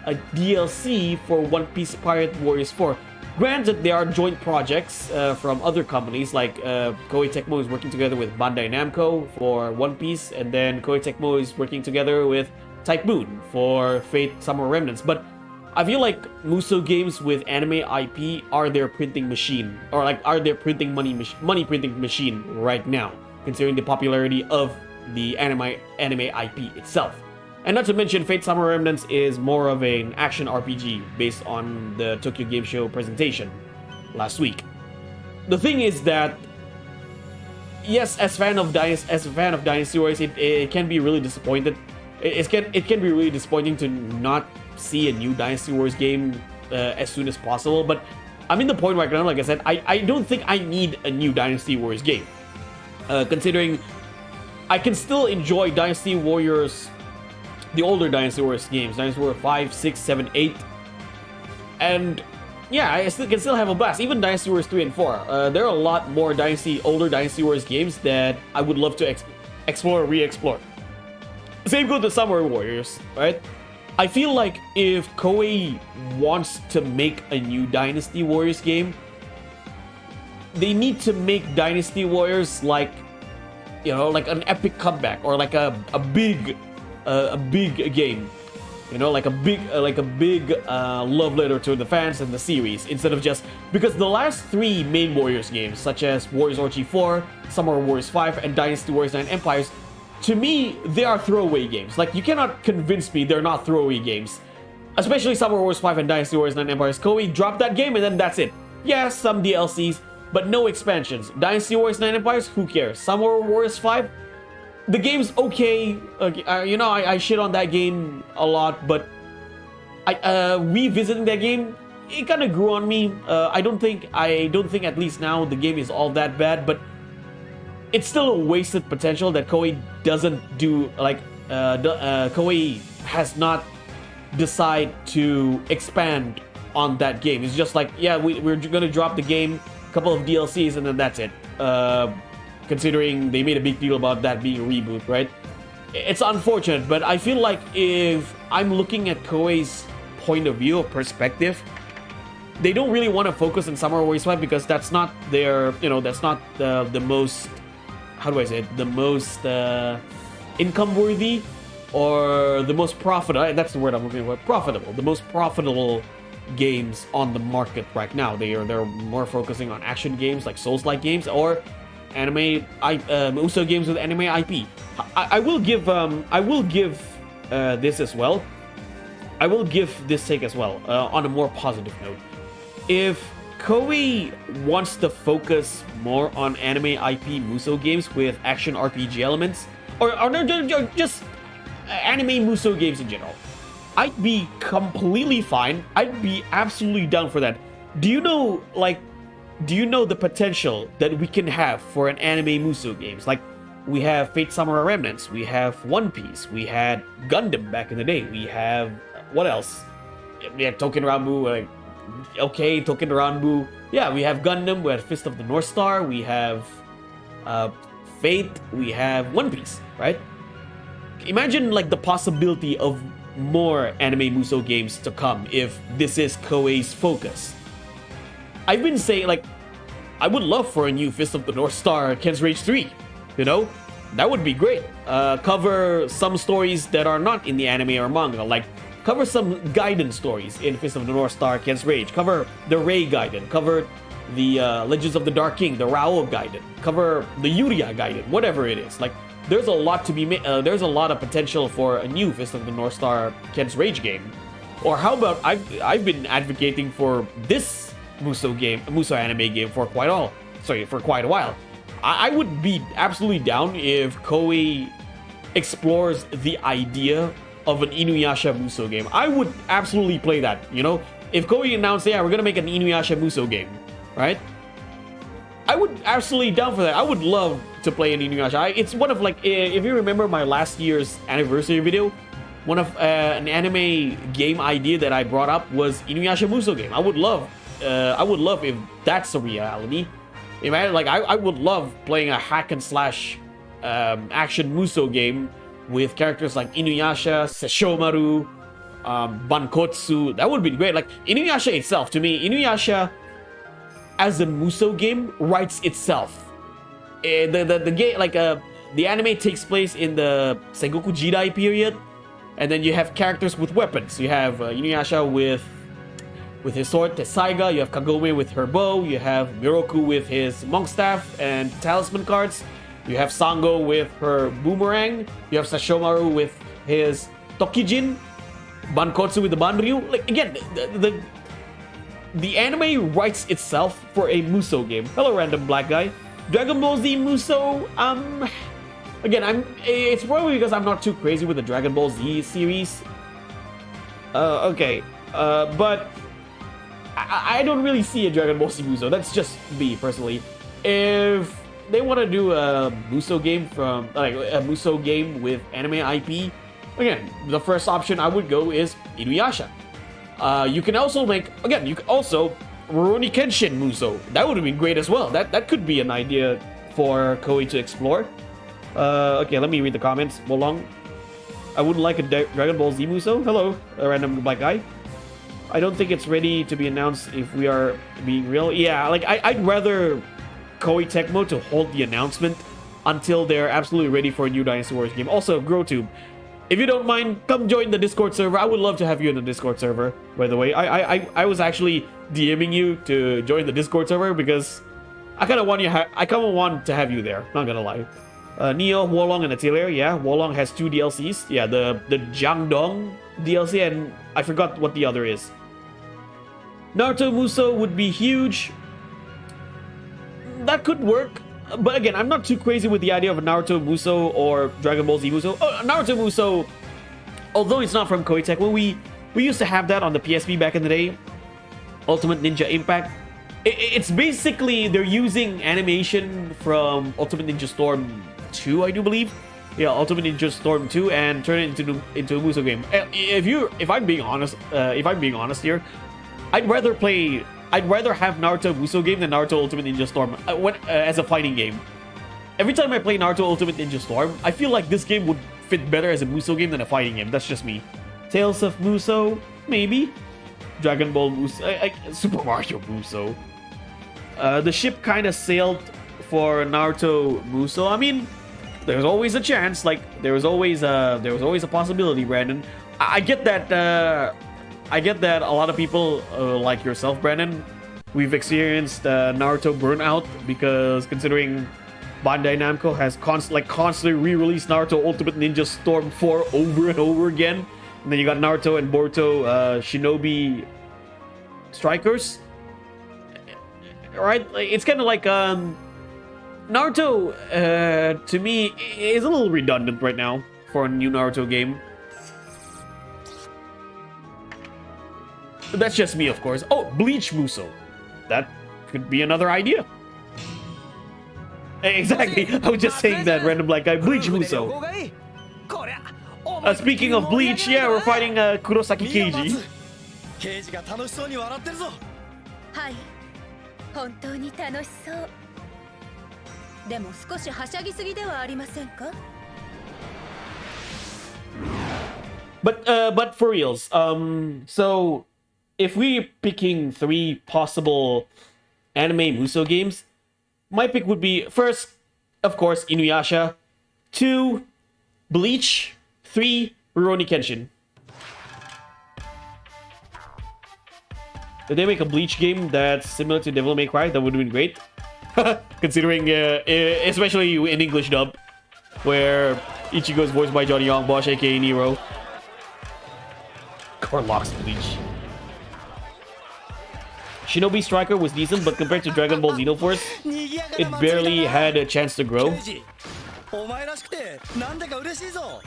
a DLC for One Piece Pirate Warriors 4. Granted, there are joint projects from other companies, like Koei Tecmo is working together with Bandai Namco for One Piece, and then Koei Tecmo is working together with Type Moon for Fate Samurai Remnants. But I feel like Muso games with anime IP are their printing machine, or like are their printing money printing machine right now, considering the popularity of the anime IP itself. And not to mention, Fate Samurai Remnants is more of an action RPG based on the Tokyo Game Show presentation last week. The thing is that, yes, as a fan of Dynasty Warriors, it can be really disappointed. It can be really disappointing to not see a new Dynasty Warriors game as soon as possible. But I'm in the point right now, like I said, I don't think I need a new Dynasty Warriors game. Considering I can still enjoy Dynasty Warriors, the older Dynasty Warriors games, Dynasty Warriors 5, 6, 7, 8. And yeah, I can still have a blast. Even Dynasty Warriors 3 and 4. There are a lot more older Dynasty Warriors games that I would love to explore, re-explore. Same goes to Samurai Warriors, right? I feel like if Koei wants to make a new Dynasty Warriors game, they need to make Dynasty Warriors like, you know, like an epic comeback, or like a big game, you know, like a big love letter to the fans and the series, instead of just, because the last three main Warriors games, such as Warriors Orgy 4, Samurai Warriors 5, and Dynasty Warriors 9 Empires, to me, they are throwaway games. Like, you cannot convince me they're not throwaway games. Especially Samurai Warriors 5 and Dynasty Warriors 9 Empires. Koei dropped that game and then that's it. Yes, some DLCs, but no expansions. Dynasty Warriors 9 Empires, who cares? Samurai Warriors 5, the game's okay. You know, I shit on that game a lot, but revisiting that game, it kind of grew on me. I don't think at least now the game is all that bad, but it's still a wasted potential that Koei doesn't do. Like, Koei has not decided to expand on that game. It's just like, yeah, we're gonna drop the game, a couple of DLCs, and then that's it. Considering they made a big deal about that being a reboot, right? it's unfortunate, but I feel like if I'm looking at Koei's point of view or perspective, they don't really want to focus on Samurai Warriors 5 because that's not their, that's not the most, how do I say it, the most income worthy or the most profitable, that's the word I'm looking for, profitable, the most profitable games on the market right now. They're more focusing on action games like Souls-like games or anime, Uso games with anime IP. I will give this as well. I will give this take as well on a more positive note. If Koei wants to focus more on anime IP Muso games with action RPG elements, or just anime Muso games in general, I'd be completely fine. I'd be absolutely down for that. Do you know the potential that we can have for an anime Muso games? Like, we have Fate Samurai Remnants, we have One Piece, we had Gundam back in the day, we have, what else? We had Token Ranbu, okay, Token Ranbu. Yeah, we have Gundam, we have Fist of the North Star, we have Fate, we have One Piece, right? Imagine like the possibility of more anime Muso games to come if this is Koei's focus. I've been saying, like, I would love for a new Fist of the North Star Ken's Rage 3, that would be great. Cover some stories that are not in the anime or manga, like cover some Gaiden stories in Fist of the North Star Ken's Rage, cover the Rei Gaiden, cover the Legends of the Dark King, the Rao Gaiden, cover the Yuria Gaiden, whatever it is. Like, there's a lot to be made, there's a lot of potential for a new Fist of the North Star Ken's Rage game. Or how about, I've been advocating for this Muso anime game for quite a while. I would be absolutely down if Koei explores the idea of an Inuyasha Muso game. I would absolutely play that, If Koei announced, yeah, we're gonna make an Inuyasha Muso game, right? I would absolutely down for that. I would love to play an Inuyasha. It's one of, like, if you remember my last year's anniversary video, one of an anime game idea that I brought up was Inuyasha Muso game. I would love if that's a reality. I would love playing a hack and slash action Muso game with characters like Inuyasha, Sesshomaru, Bankotsu. That would be great. Like, Inuyasha itself, to me, Inuyasha as a Muso game writes itself. The game, the anime takes place in the Sengoku Jidai period, and then you have characters with weapons. You have Inuyasha with his sword, Tessaiga. You have Kagome with her bow. You have Miroku with his monk staff and talisman cards. You have Sango with her boomerang. You have Sesshomaru with his Tokijin. Bankotsu with the Banryu. Like, again, the anime writes itself for a Muso game. Hello, random black guy. Dragon Ball Z Muso, again, it's probably because I'm not too crazy with the Dragon Ball Z series. Okay, but I don't really see a Dragon Ball Z Muso. That's just me personally. If they want to do a Muso game a Muso game with anime IP, again, the first option I would go is Inuyasha. You can also Rurouni Kenshin Muso. That would have been great as well. That could be an idea for Koei to explore. Okay, let me read the comments. Wolong, I wouldn't like a Dragon Ball Z Muso. Hello, a random black guy. I don't think it's ready to be announced if we are being real. Yeah, I'd rather Koei Tecmo to hold the announcement until they're absolutely ready for a new Dynasty Warriors game. Also, GrowTube, if you don't mind, come join the Discord server. I would love to have you in the Discord server, by the way. I was actually DMing you to join the Discord server because I kind of want to have you there, not gonna lie. Neo, Wolong, and Atelier. Yeah, Wolong has 2 DLCs. Yeah, the Jiangdong DLC, and I forgot what the other is. Naruto Muso would be huge. That could work. But again, I'm not too crazy with the idea of a Naruto Muso or Dragon Ball Z Muso. Naruto Muso, although it's not from Koei Tecmo, we used to have that on the PSP back in the day. Ultimate Ninja Impact. It's basically, they're using animation from Ultimate Ninja Storm 2, I do believe. Yeah, Ultimate Ninja Storm 2, and turn it into a Muso game. If I'm being honest here, I'd rather have Naruto Muso game than Naruto Ultimate Ninja Storm as a fighting game. Every time I play Naruto Ultimate Ninja Storm, I feel like this game would fit better as a Musou game than a fighting game. That's just me. Tales of Musou, maybe. Dragon Ball Musou, Super Mario Musou. The ship kind of sailed for Naruto Musou. I mean, there's always a chance. Like there was always a possibility, Brandon. I get that. I get that a lot of people like yourself, Brandon. We've experienced Naruto burnout because considering Bandai Namco has constantly re-released Naruto Ultimate Ninja Storm 4 over and over again. And then you got Naruto and Boruto Shinobi Strikers. Right? It's kind of like Naruto to me is a little redundant right now for a new Naruto game. But that's just me, of course. Oh, Bleach Musou. That could be another idea. Exactly. I was just saying that, random black guy. Bleach Musou. Speaking of Bleach, yeah, we're fighting Kurosaki Keiji. 刑事が楽しそうに笑ってるぞ。はい、本当に楽しそう。でも少しはしゃぎすぎではありませんか？ But for reals, so if we're picking 3 possible anime Musou games, my pick would be first, of course, Inuyasha, 2, Bleach, 3, Rurouni Kenshin. If they make a Bleach game that's similar to Devil May Cry, that would have been great. Considering, especially in English dub, where Ichigo is voiced by Johnny Young, Bosch aka Nero. Corlocks Bleach. Shinobi Striker was decent, but compared to Dragon Ball Xenoforce, it barely had a chance to grow.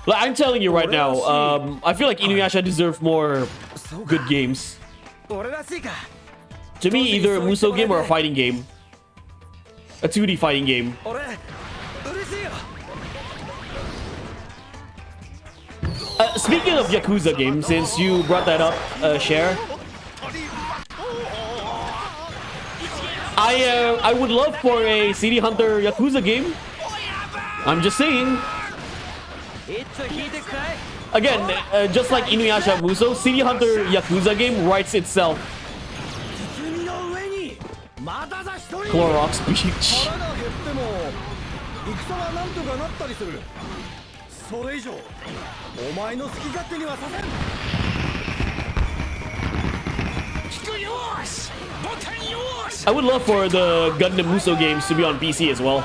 I'm telling you right now, I feel like Inuyasha deserved more good games. To me, either a Musou game or a fighting game. A 2D fighting game. Speaking of Yakuza games, since you brought that up, Cher, I would love for a City Hunter Yakuza game. I'm just saying. Again, just like Inuyasha Musou, City Hunter Yakuza game writes itself. Clorox Beach. I would love for the Gundam Musou games to be on PC as well.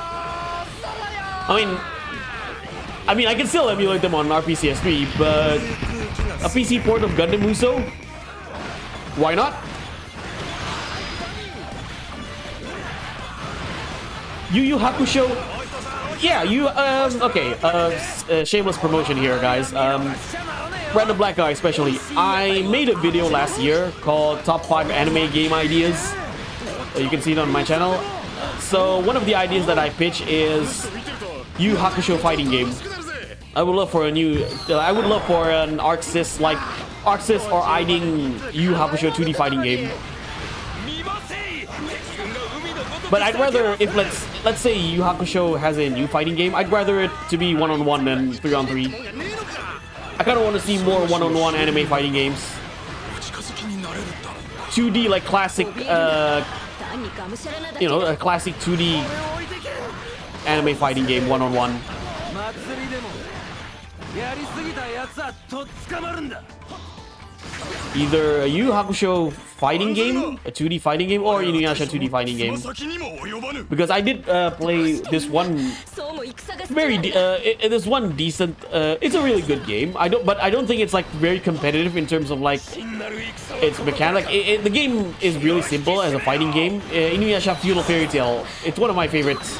I mean, I can still emulate them on RPCSP, but a PC port of Gundam Musou? Why not? Yu Yu Hakusho? Yeah, shameless promotion here, guys. Random Black Guy especially. I made a video last year called Top 5 Anime Game Ideas. You can see it on my channel. So one of the ideas that I pitch is Yu Yu Hakusho fighting game. I would love for an ArcSys or IDing Yu Yu Hakusho 2D fighting game. But I'd rather, if let's say Yu Yu Hakusho has a new fighting game, I'd rather it to be 1-on-1 than 3-on-3. I kind of want to see more 1-on-1 anime fighting games. 2D like classic, a classic 2D anime fighting game 1-on-1. Either a Yu Yu Hakusho fighting game, a 2D fighting game, or Inuyasha 2D fighting game. Because I did play this one this one decent. It's a really good game. I don't think it's like very competitive in terms of like its mechanic. The game is really simple as a fighting game. Inuyasha Feudal Fairy Tale. It's one of my favorites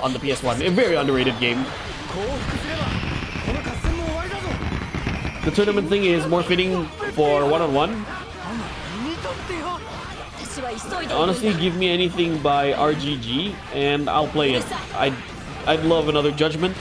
on the PS1. A very underrated game. The tournament thing is more fitting for 1-on-1. Honestly, give me anything by RGG and I'll play it. I'd love another Judgment.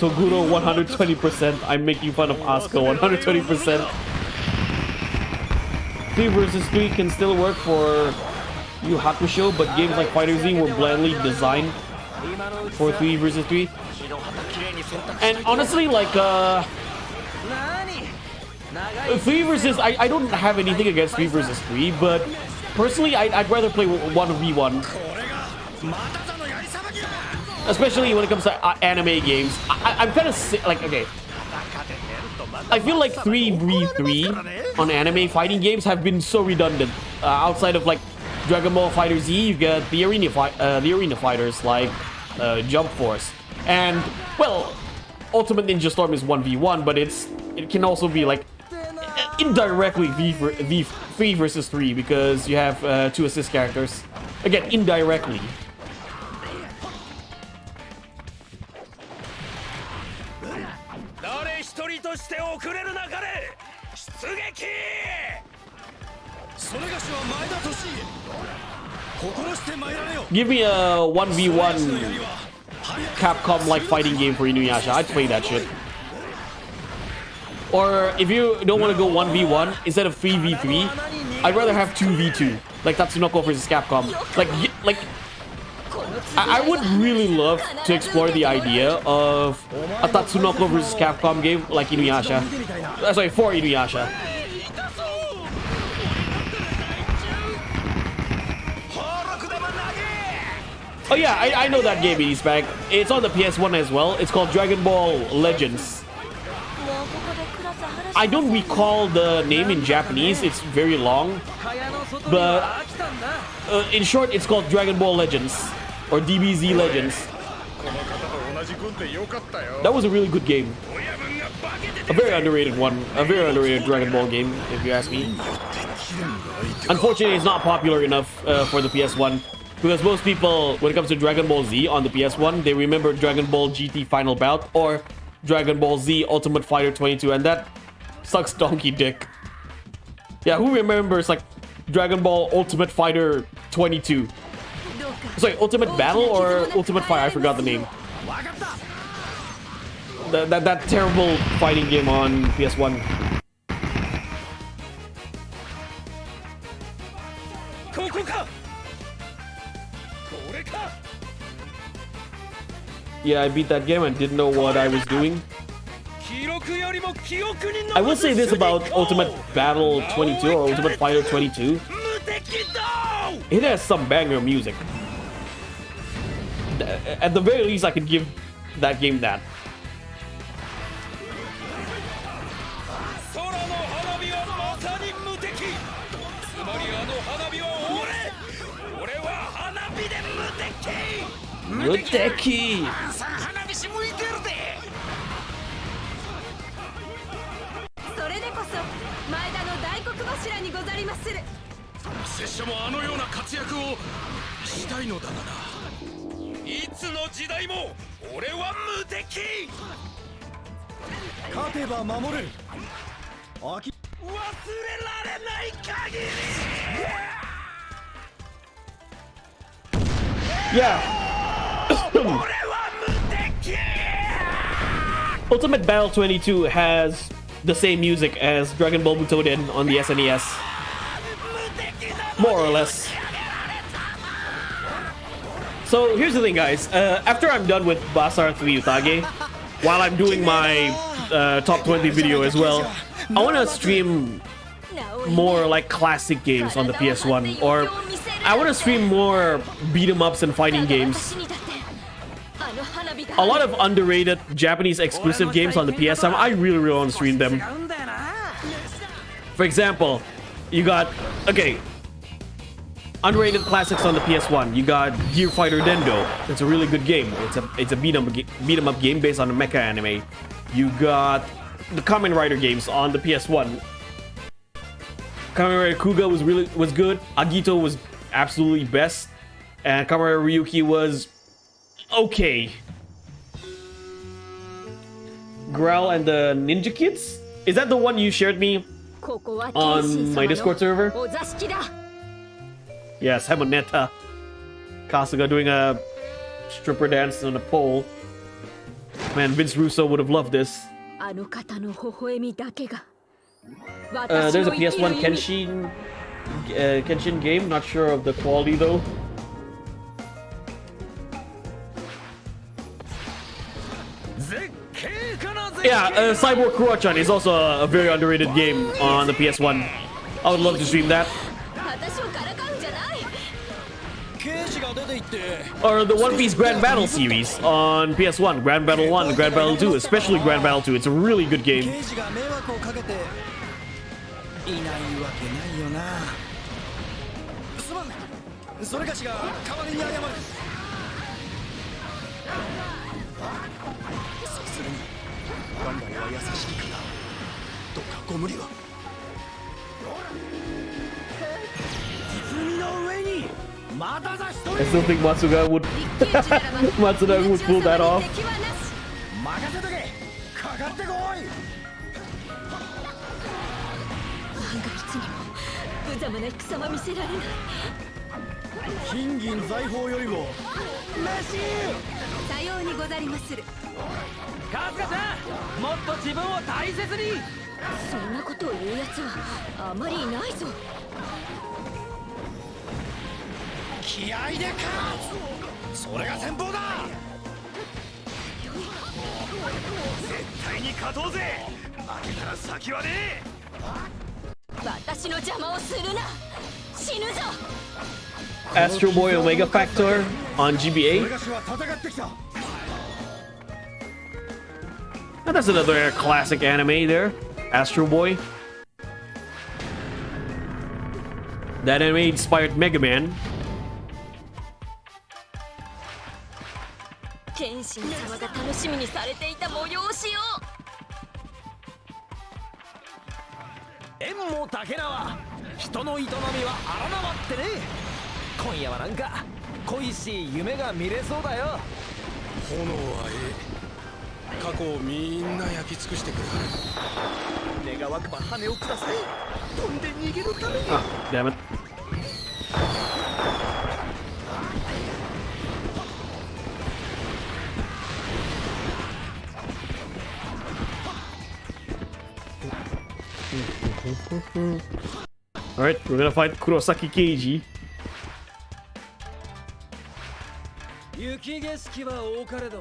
Toguro 120%. I'm making fun of Asuka 120%. 3 versus 3 can still work for Yu Hakusho, but games like Fighter Z were blandly designed for 3 versus 3. And honestly, like 3 versus I don't have anything against 3 versus 3, but personally I'd rather play 1v1. Especially when it comes to anime games. I'm kind of like, okay, I feel like 3v3 on anime fighting games have been so redundant. Outside of like Dragon Ball Fighter Z, you get the arena fighters like Jump Force, and well, Ultimate Ninja Storm is 1v1, but it can also be like indirectly 3 versus 3 because you have 2 assist characters. Again, indirectly. Give me a 1v1 Capcom like fighting game for Inuyasha. I'd play that shit. Or if you don't want to go 1v1 instead of 3v3, I'd rather have 2v2, like Tatsunoko versus Capcom. Like I would really love to explore the idea of a Tatsunoko versus Capcom game like Inuyasha. Sorry, for Inuyasha. Oh yeah, I know that game, East Bag. It's on the PS1 as well. It's called Dragon Ball Legends. I don't recall the name in Japanese. It's very long. But in short, it's called Dragon Ball Legends. Or DBZ Legends. That was a really good game. A very underrated one. A very underrated Dragon Ball game, if you ask me. Unfortunately, it's not popular enough for the PS1. Because most people, when it comes to Dragon Ball Z on the PS1, they remember Dragon Ball GT Final Bout or Dragon Ball Z Ultimate Fighter 22, and that sucks donkey dick. Yeah, who remembers like Dragon Ball Ultimate Fighter 22? Sorry, Ultimate Battle or Ultimate Fighter? I forgot the name. That terrible fighting game on PS1. Yeah, I beat that game and didn't know what I was doing. I will say this about Ultimate Battle 22 or Ultimate Fighter 22. It has some banger music. At the very least, I could give that game that. Utage! それでこそ前田の大黒柱にござりまする。拙者もあのような活躍をしたいのだがな。いつの時代も俺は無敵。勝てば守る。忘れられない限り。Yeah. Ultimate Battle 22 has the same music as Dragon Ball Butoden on the SNES. More or less. So here's the thing, guys. After I'm done with Basara 3 Utage, while I'm doing my top 20 video as well, I want to stream more like classic games on the PS1, or I want to stream more beat 'em ups and fighting games. A lot of underrated Japanese exclusive games on the PSM, I really want to stream them. For example, you got, okay, underrated classics on the PS1. You got Gear Fighter Dendo. It's a really good game. It's a beat 'em up game based on a mecha anime. You got the Kamen Rider games on the PS1. Kamen Rider Kuga was good. Agito was absolutely best, and Kamen Rider Ryuki was okay. Growl and the Ninja Kids? Is that the one you shared me on my Discord server? Yes, Hemoneta. Kasuga doing a stripper dance on a pole. Man, Vince Russo would have loved this. あの方の微笑みだけが There's a PS1 Kenshin game. Not sure of the quality though. Yeah, Cyborg Kurochan is also a very underrated game on the PS1. I would love to stream that. 私をからかうんじゃない。 刑事が出て行って Or the One Piece Grand Battle series on PS1. Grand Battle 1, Grand Battle 2, especially Grand Battle 2. It's a really good game. 刑事が迷惑をかけていないわけないよな。すまん、それがしが代わりに謝る。察するに元来は優しいからどうかご無理は。実味の上にまたざ一人 I still think Matsuda would 立刑事ならば Matsuda would pull that off. 敵はなし。任せとけ。かかってこい。万が一にも無様な戦は見せられない。金銀財宝よりもさようにござりまする。春日さん、もっと自分を大切に。そんなことを言うやつはあまりいないぞ。気合で勝つ。それが戦法だ。絶対に勝とうぜ。負けたら先はねえ。私の邪魔をするな。死ぬぞ。 Astro Boy Omega Factor on GBA. それがしは戦ってきた。 And that's another classic anime there. Astro Boy. That anime inspired Mega Man. 天心様が楽しみにされていた催しを。縁も竹縄、人の営みは荒縄ってね。今夜はなんか恋しい夢が見れそうだよ。炎は過去をみんな焼き尽くしてくる。願わくば羽をください。飛んで逃げるために。 Ah, damn it. Alright, we're gonna fight Kurosaki Keiji. 雪景色は多かれど、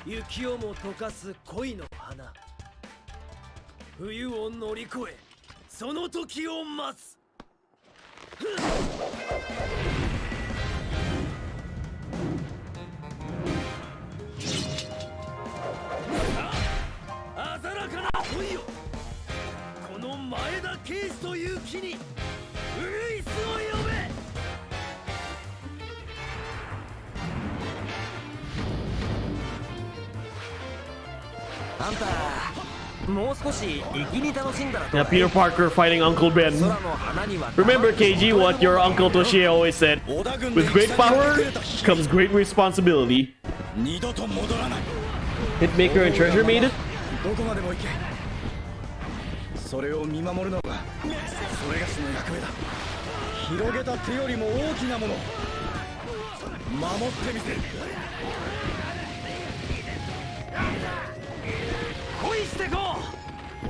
雪をも溶かす恋の花。冬を乗り越え、その時を待つ。鮮やかな恋よ。この前田慶司という木にウグイスを呼べ。あんた、もう少し粋に楽しんだらどう Yeah, だい。 Peter Parker fighting Uncle Ben. 空の花には Remember, KG, what your Uncle Toshiie always said. With great power comes great responsibility. 二度と戻らない。 Hitmaker and Treasure made it? どこまでも行け。それを見守るのがそれがしの役目だ。広げた手よりも大きなもの守ってみせる。恋してこ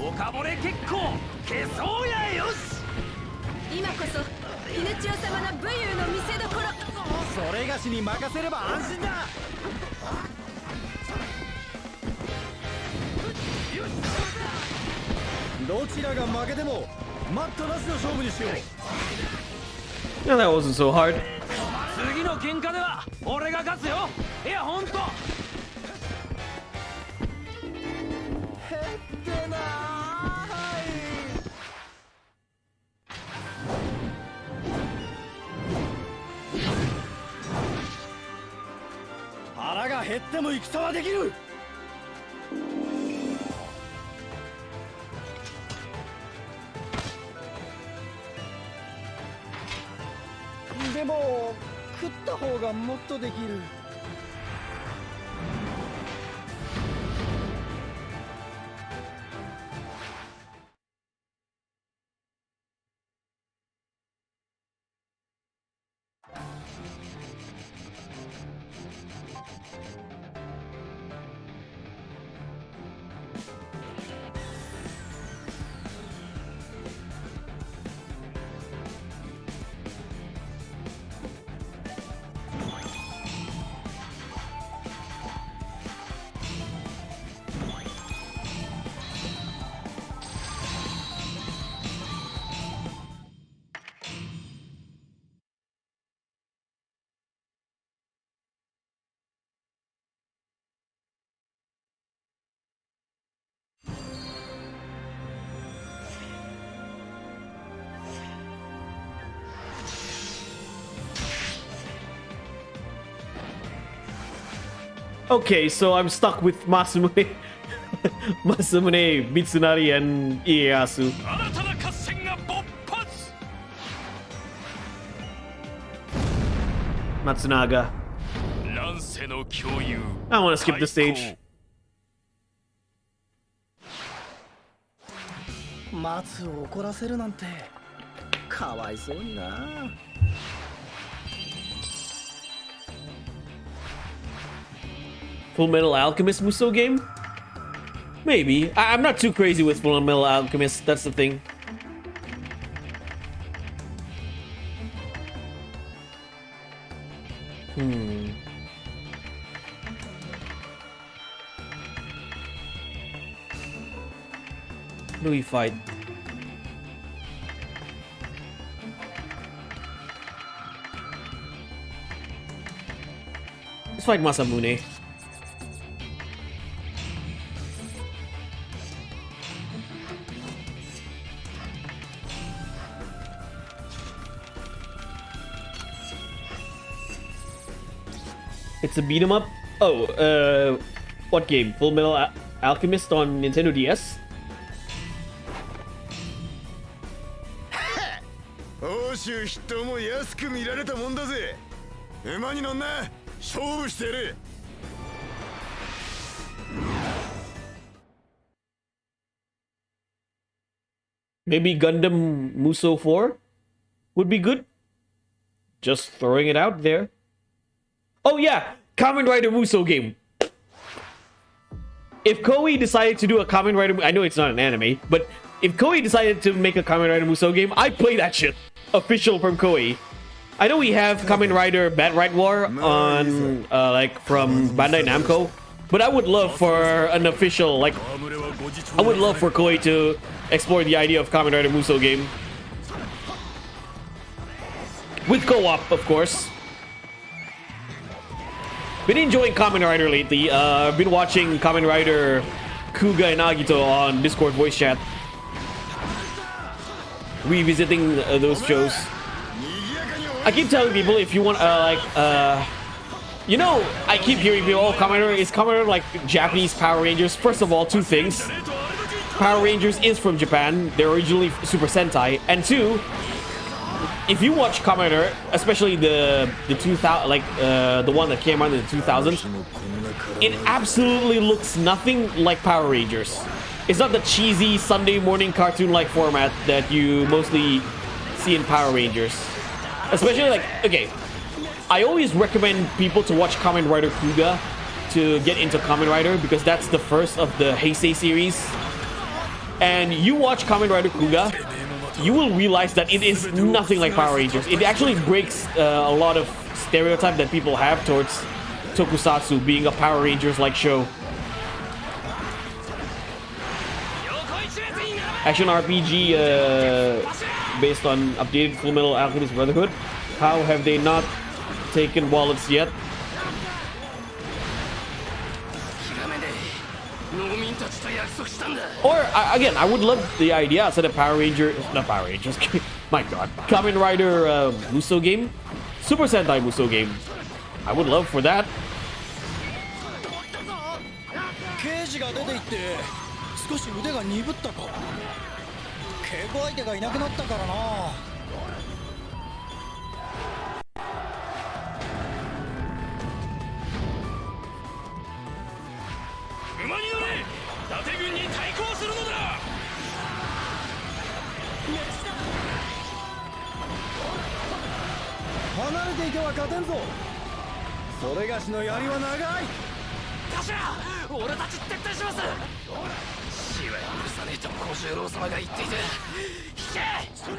う。おかぼれ結構消そうやよし。今こそ犬千代様の武勇の見せ所。それがしに任せれば安心だ。どちらが負けても待ったなしの勝負にしよう。 Yeah, that wasn't so hard. 次の喧嘩では俺が勝つよ。いやほんと。へってな腹が減っても戦はできる。でも食った方がもっとできる。Okay, so I'm stuck with Masamune, Masamune, Mitsunari, and Ieyasu. 新たな合戦が勃発 Matsunaga. 乱世の共有 I want to skip the stage. 松を怒らせるなんてかわいそうにな。Full Metal Alchemist Musou game? Maybe. I'm not too crazy with Full Metal Alchemist, that's the thing. Who do we fight? Let's fight Masamune. It's a beat 'em up. Oh, what game? Full Metal Alchemist on Nintendo DS? 欧州筆頭も安く見られたもんだぜ。馬に乗んな。勝負してやる。Maybe Gundam Musou 4 would be good. Just throwing it out there. Oh yeah, Kamen Rider Musou game. If Koei decided to do a Kamen Rider, I know it's not an anime, but if Koei decided to make a Kamen Rider Musou game, I'd play that shit. Official from Koei. I know we have Kamen Rider Bad Right War on, like, from Bandai Namco, but I would love for an official, like, I would love for Koei to explore the idea of Kamen Rider Musou game. With co-op, of course. Been enjoying Kamen Rider lately. I've been watching Kamen Rider Kuga and Agito on Discord voice chat. Revisiting those shows. I keep telling people if you want, you know, I keep hearing people, oh, Kamen Rider, is Kamen Rider like Japanese Power Rangers? First of all, two things. Power Rangers is from Japan. They're originally Super Sentai. And two, if you watch Kamen Rider, especially the 2000, like the one that came out in the 2000s, it absolutely looks nothing like Power Rangers. It's not the cheesy Sunday morning cartoon-like format that you mostly see in Power Rangers. Especially like, okay, I always recommend people to watch Kamen Rider Kuga to get into Kamen Rider because that's the first of the Heisei series. And you watch Kamen Rider Kuga, you will realize that it is nothing like Power Rangers. It actually breaks a lot of stereotype that people have towards Tokusatsu being a Power Rangers-like show. Action RPG based on updated Full Metal Alchemist Brotherhood. How have they not taken wallets yet? Or again, I would love the idea instead of Power Rangers, not Power Rangers. My God, Kamen Rider Musou game, Super Sentai Musou game. I would love for that. 刑事が出て行って少し腕が鈍ったか。稽古相手がいなくなったからな。馬に乗れ。伊達軍に対抗するのだ。離れていては勝てんぞ。それがしの槍は長い。頭、俺たち撤退します。死は許さねえと小十郎様が言っていて。引け。それ、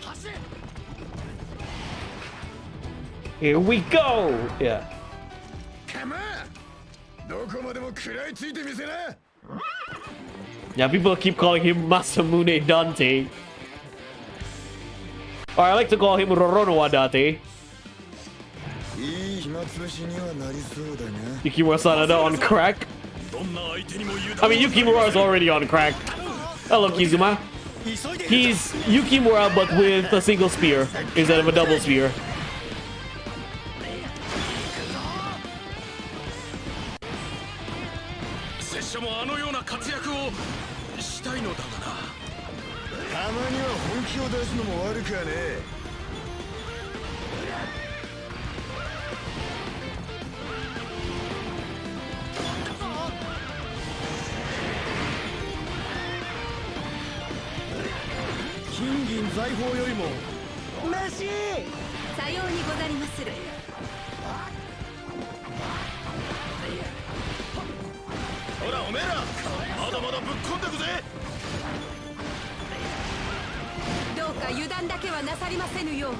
走れ。 Here we go. Yeah. どこまでも食らいついてみせな。 Yeah, people keep calling him Masamune Dante. Or I like to call him Roronoa Dante. いい暇つぶしにはなりそうだな。 Yukimura Sanada on crack. I mean, Yukimura is already on crack. Hello, Kizuma. He's Yukimura, but with a single spear instead of a double spear. 出すのも悪くはねえ。金銀財宝よりも飯さようにござりまする。ほらおめえらまだまだぶっ込んでくぜ。どうか油断だけはなさりませぬよう。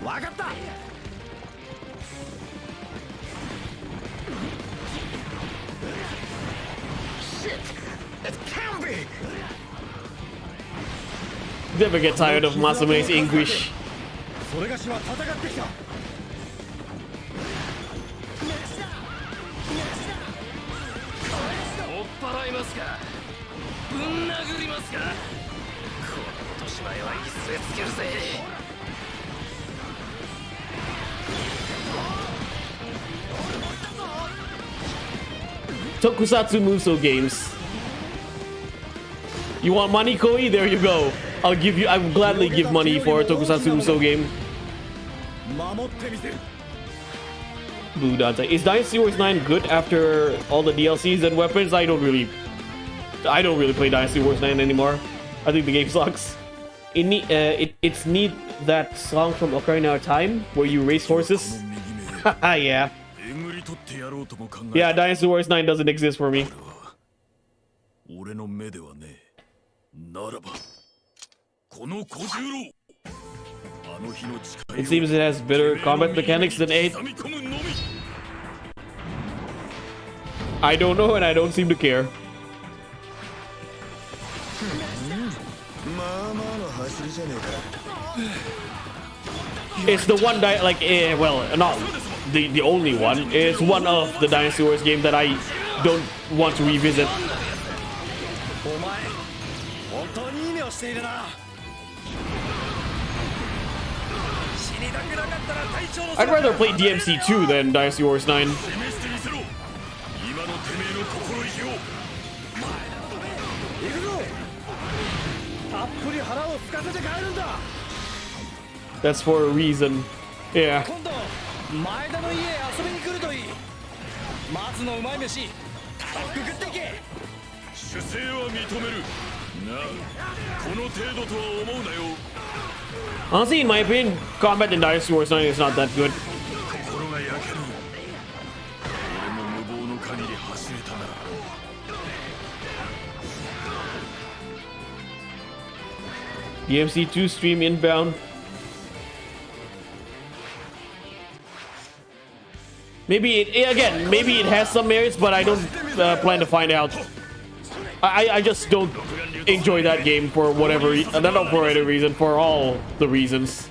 分かった。Never get tired of Masume's English. それがしは戦ってきた。追っ払いますか。ぶん殴りますか。この落とし前は椅子へつけるぜ。Tokusatsu Muso games. You want money, Koi? There you go. I'll give you. I would gladly give money for a Tokusatsu Muso game. 守ってみせる。 Blue Dante. Is Dynasty Wars 9 good after all the DLCs and weapons? I don't really play Dynasty Wars 9 anymore. I think the game sucks. It's neat that song from Ocarina of Time where you race horses. Yeah. Yeah, Dynasty Wars 9 doesn't exist for me. 俺の目ではね。ならばこの小十郎。 It seems it has better combat mechanics than 8. I don't know and I don't seem to care. It's the one well, not the only one. It's one of the Dynasty Wars game that I don't want to revisit. I'd rather play DMC2 than Dynasty Wars 9. That's for a reason. Yeah. 前田の家へ遊びに来るといい。松のうまい飯たっく食ってけ。主勢は認める。なあ、この程度とは思うなよ。 Honestly, in my opinion, combat in Dynasty Wars 9 is not that good. DMC2 stream inbound. Maybe it has some merits, but I don't plan to find out. I just don't enjoy that game for whatever reason. Not for any reason, for all the reasons.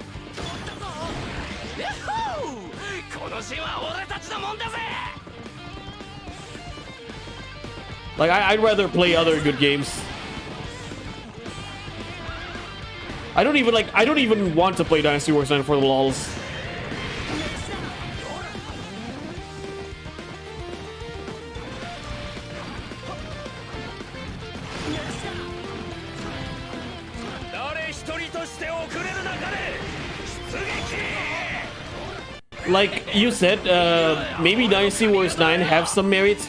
Like I'd rather play other good games. I don't even want to play Dynasty Wars 9 for the lols. Like you said, maybe Dynasty Wars 9 have some merit,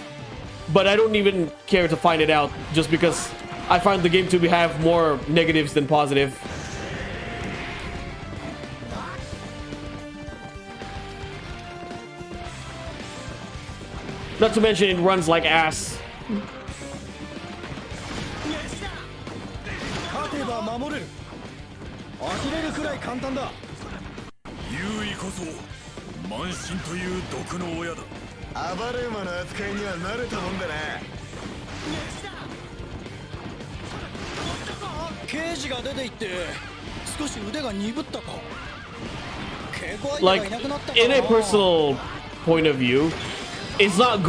but I don't even care to find it out just because I find the game to have more negatives than positive. Not to mention it runs like ass. 勝てば守れる。呆れるくらい簡単だ。優位こそ慢心という毒の親だ。暴れ馬の扱いには慣れたもんだな。刑事が出て行って少し腕が鈍ったか。 Like, in a personal point of view, it's not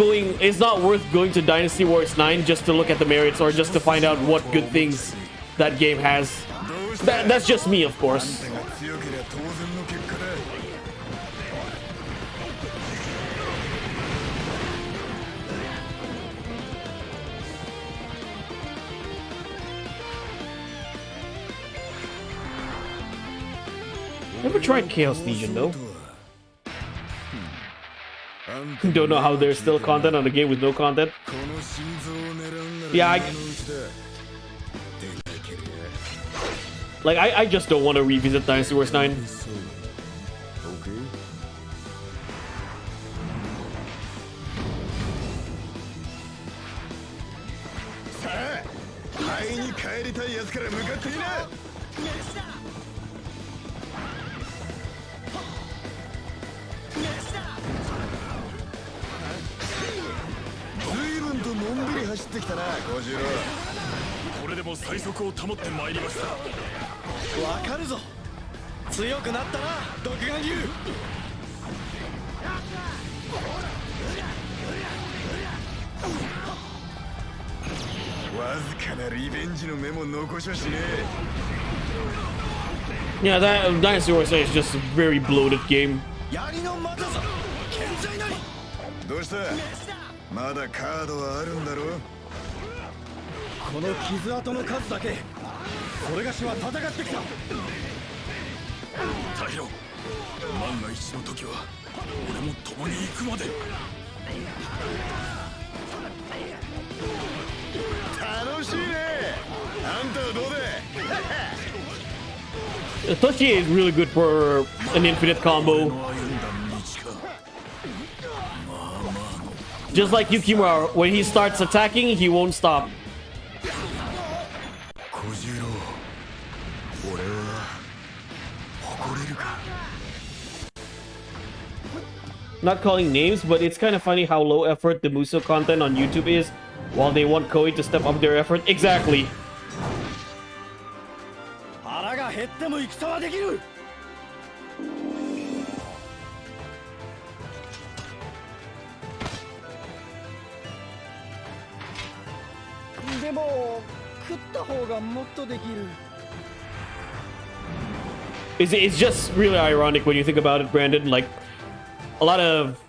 worth going to Dynasty Wars 9 just to look at the merits or just to find out what good things that game has. That's just me, of course. Never tried Chaos Legion though. Don't know how there's still content on a game with no content. Yeah, I just don't want to revisit Dynasty Wars 9. Yeah, that Dynasty Wars 8 is just a very bloated game. どうしたまだカードはあるんだろこの傷跡の数だけそれがしは戦ってきたタイロ万が一の時は俺も共に行くまで楽しいねあんたはどうだ Toshiie is really good for an infinite combo. Just like Yukimura, when he starts attacking, he won't stop. Not calling names, but it's kind of funny how low effort the Muso content on YouTube is, while they want Koei to step up their effort. Exactly. It's just really ironic when you think about it, Brandon. Like, a lot of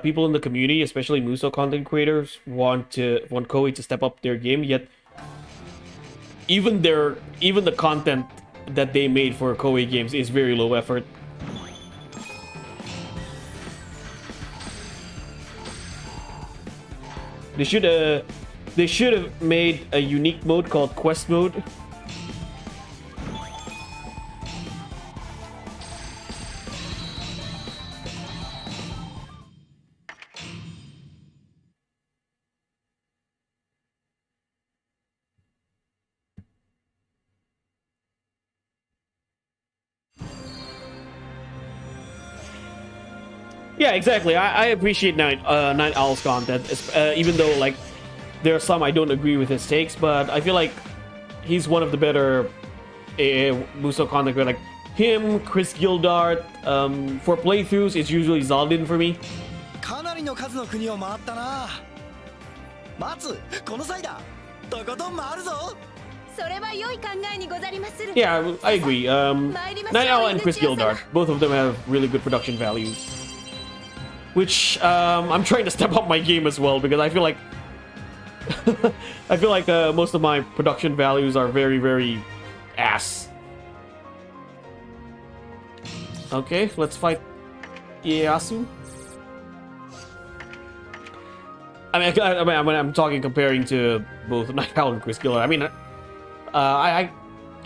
people in the community, especially Muso content creators, want Koei to step up their game. Yet, even the content that they made for Koei games is very low effort. They should have made a unique mode called Quest Mode. Yeah, exactly. I appreciate Night Owl's content, even though like there are some I don't agree with his takes, but I feel like he's one of the better Muso content creators. Like him, Chris Gildart. For playthroughs, it's usually Zaldin for me. Yeah, I agree. Night Owl and Chris Gildart, both of them have really good production values. Which I'm trying to step up my game as well, because I feel like most of my production values are very, very ass. Okay, let's fight Ieyasu. I mean, I'm talking comparing to both Night Owl and Chris Gildart. I mean,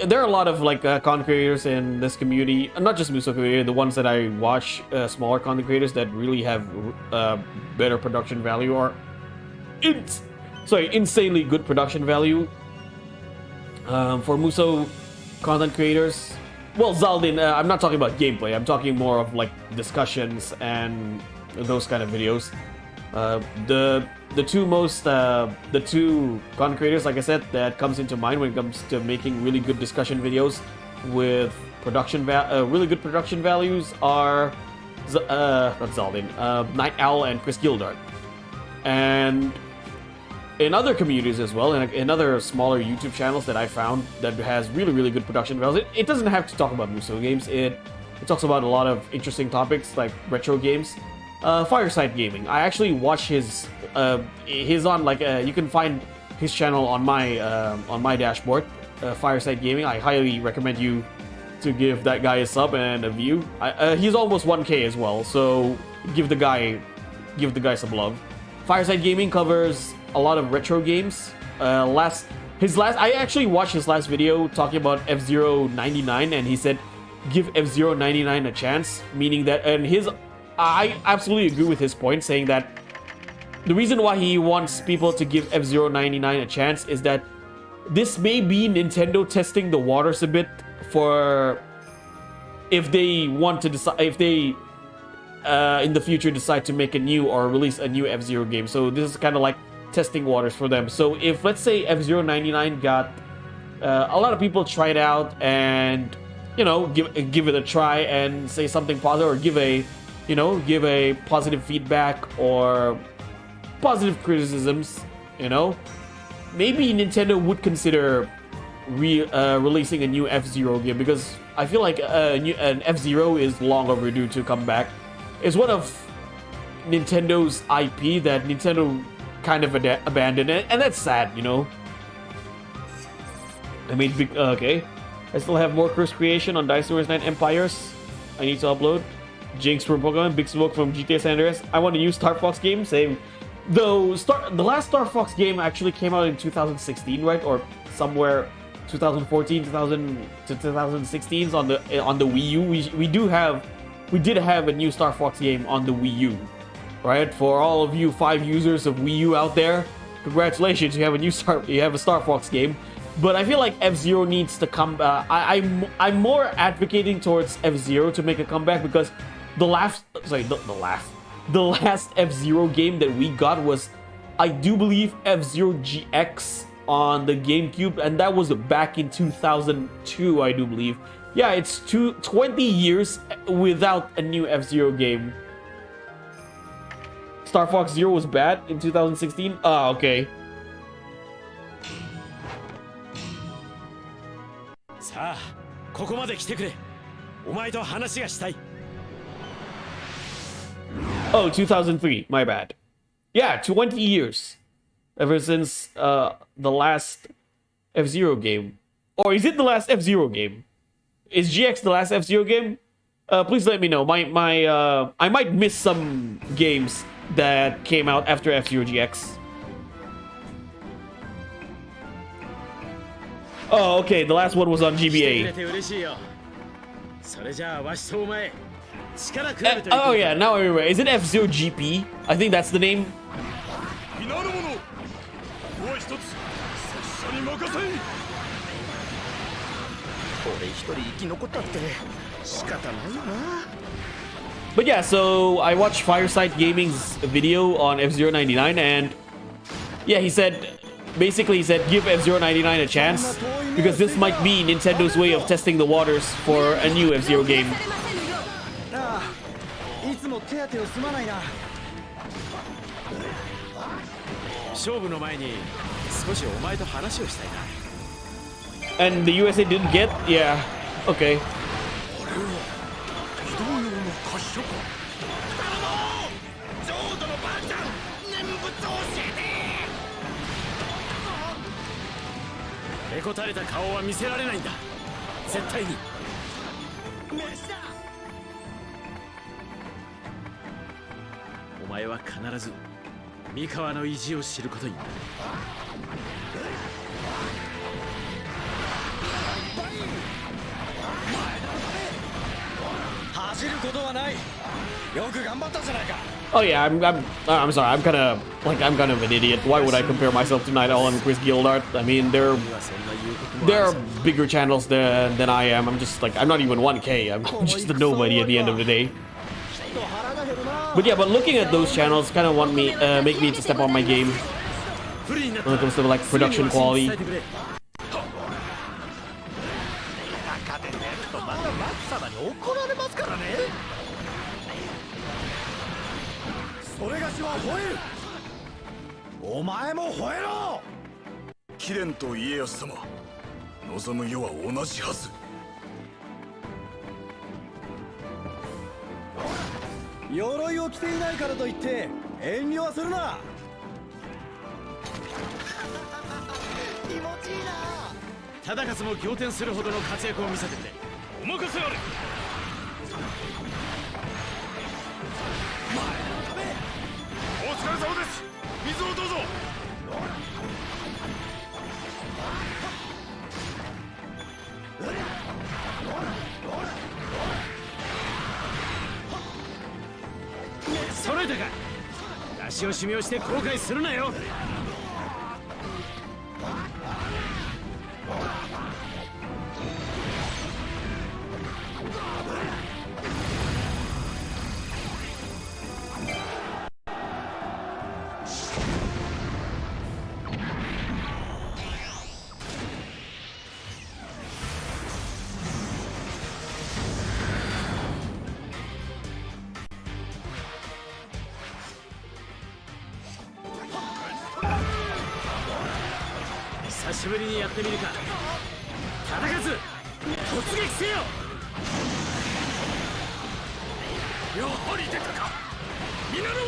there are a lot of like content creators in this community, not just Muso community, the ones that I watch, smaller content creators that really have better production value, or insanely good production value. For Muso content creators, well, Zaldin, I'm not talking about gameplay, I'm talking more of like discussions and those kind of videos. The two content creators, like I said, that comes into mind when it comes to making really good discussion videos with really good production values are not Zaldin, Night Owl and Chris Gildart. And in other communities as well, and in other smaller YouTube channels that I found that has really, really good production values, it doesn't have to talk about Muso games. It talks about a lot of interesting topics like retro games. Fireside Gaming. I actually watch his on like you can find his channel on my dashboard. Fireside Gaming. I highly recommend you to give that guy a sub and a view. He's almost 1K as well, so give the guy some love. Fireside Gaming covers a lot of retro games. I actually watched his last video talking about F-Zero 99, and he said give F-Zero 99 a chance, meaning that, I absolutely agree with his point, saying that the reason why he wants people to give F-Zero 99 a chance is that this may be Nintendo testing the waters a bit for if they want to decide, if they in the future decide to make a new or release a new F-Zero game. So this is kind of like testing waters for them. So if, let's say, F-Zero 99 got a lot of people try it out and, you know, give it a try and say something positive, or give a positive feedback or positive criticisms, you know, maybe Nintendo would consider releasing a new F-Zero game, because I feel like an F-Zero is long overdue to come back. It's one of Nintendo's IP that Nintendo kind of abandoned, and that's sad, you know. I mean, okay. I still have more Curse Creation on Dynasty Warriors 9 Empires I need to upload. Jinx from Pokemon, Big Smoke from GTA San Andreas. I want a new Star Fox game, same. Though the last Star Fox game actually came out in 2016, right? Or somewhere 2014, 2000 to 2016 on the Wii U. We did have a new Star Fox game on the Wii U, right? For all of you 5 users of Wii U out there, congratulations, you have a Star Fox game. But I feel like F-Zero needs to come. I'm more advocating towards F-Zero to make a comeback, because the last F-Zero game that we got was, I do believe, F-Zero GX on the GameCube, and that was back in 2002, I do believe. Yeah, it's 20 years without a new F-Zero game. Star Fox Zero was bad in 2016? Ah, okay. Oh, 2003, my bad. Yeah, 20 years. Ever since the last F-Zero game. Or is it the last F-Zero game? Is GX the last F-Zero game? Please let me know. I might miss some games that came out after F-Zero GX. Oh, okay, the last one was on GBA. Oh yeah, now I remember. Is it F-Zero GP? I think that's the name. But yeah, so I watched Fireside Gaming's video on F-Zero 99, and yeah, he said, basically he said, give F-Zero 99 a chance, because this might be Nintendo's way of testing the waters for a new F-Zero game. And the USA didn't get? Yeah, okay. Oh yeah, I'm sorry. I'm kind of an idiot. Why would I compare myself to Night Owl and Chris Gildart? I mean, there are bigger channels than I am. I'm not even 1K. I'm just a nobody at the end of the day. But yeah, but looking at those channels kind of make me to step on my game when it comes to like production quality. お任せあれ。お疲れ様です。水をどうぞ。揃えたか。出し惜しみをして後悔するなよ。久しぶりにやってみるか。戦ず突撃せよ。やはり出たか。皆の者、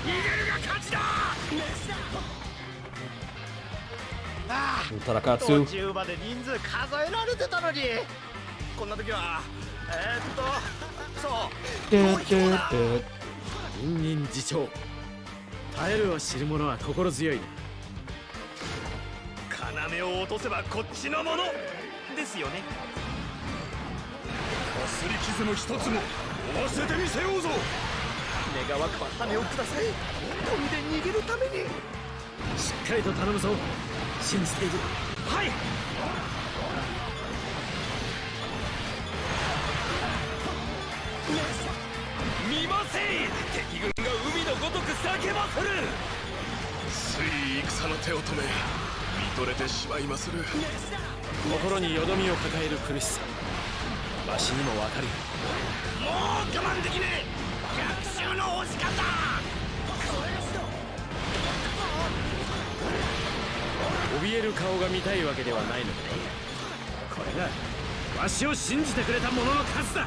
逃げるが勝ちだ。戦う。途中まで人数数えられてたのに。こんな時はそう人人自重。耐えるを知る者は心強いな。要を落とせばこっちのものですよね。かすり傷の一つも負わせてみせようぞ。願わくば羽をください。飛んで逃げるために。しっかりと頼むぞ。信じている。はい。見ません。敵軍が海のごとく叫ばせる。つい戦の手を止め見とれてしまいまする。心によどみを抱える苦しさ、わしにもわかるよ。もう我慢できねえ。逆襲の押し方。怯える顔が見たいわけではないのだ。これがわしを信じてくれた者の数だ。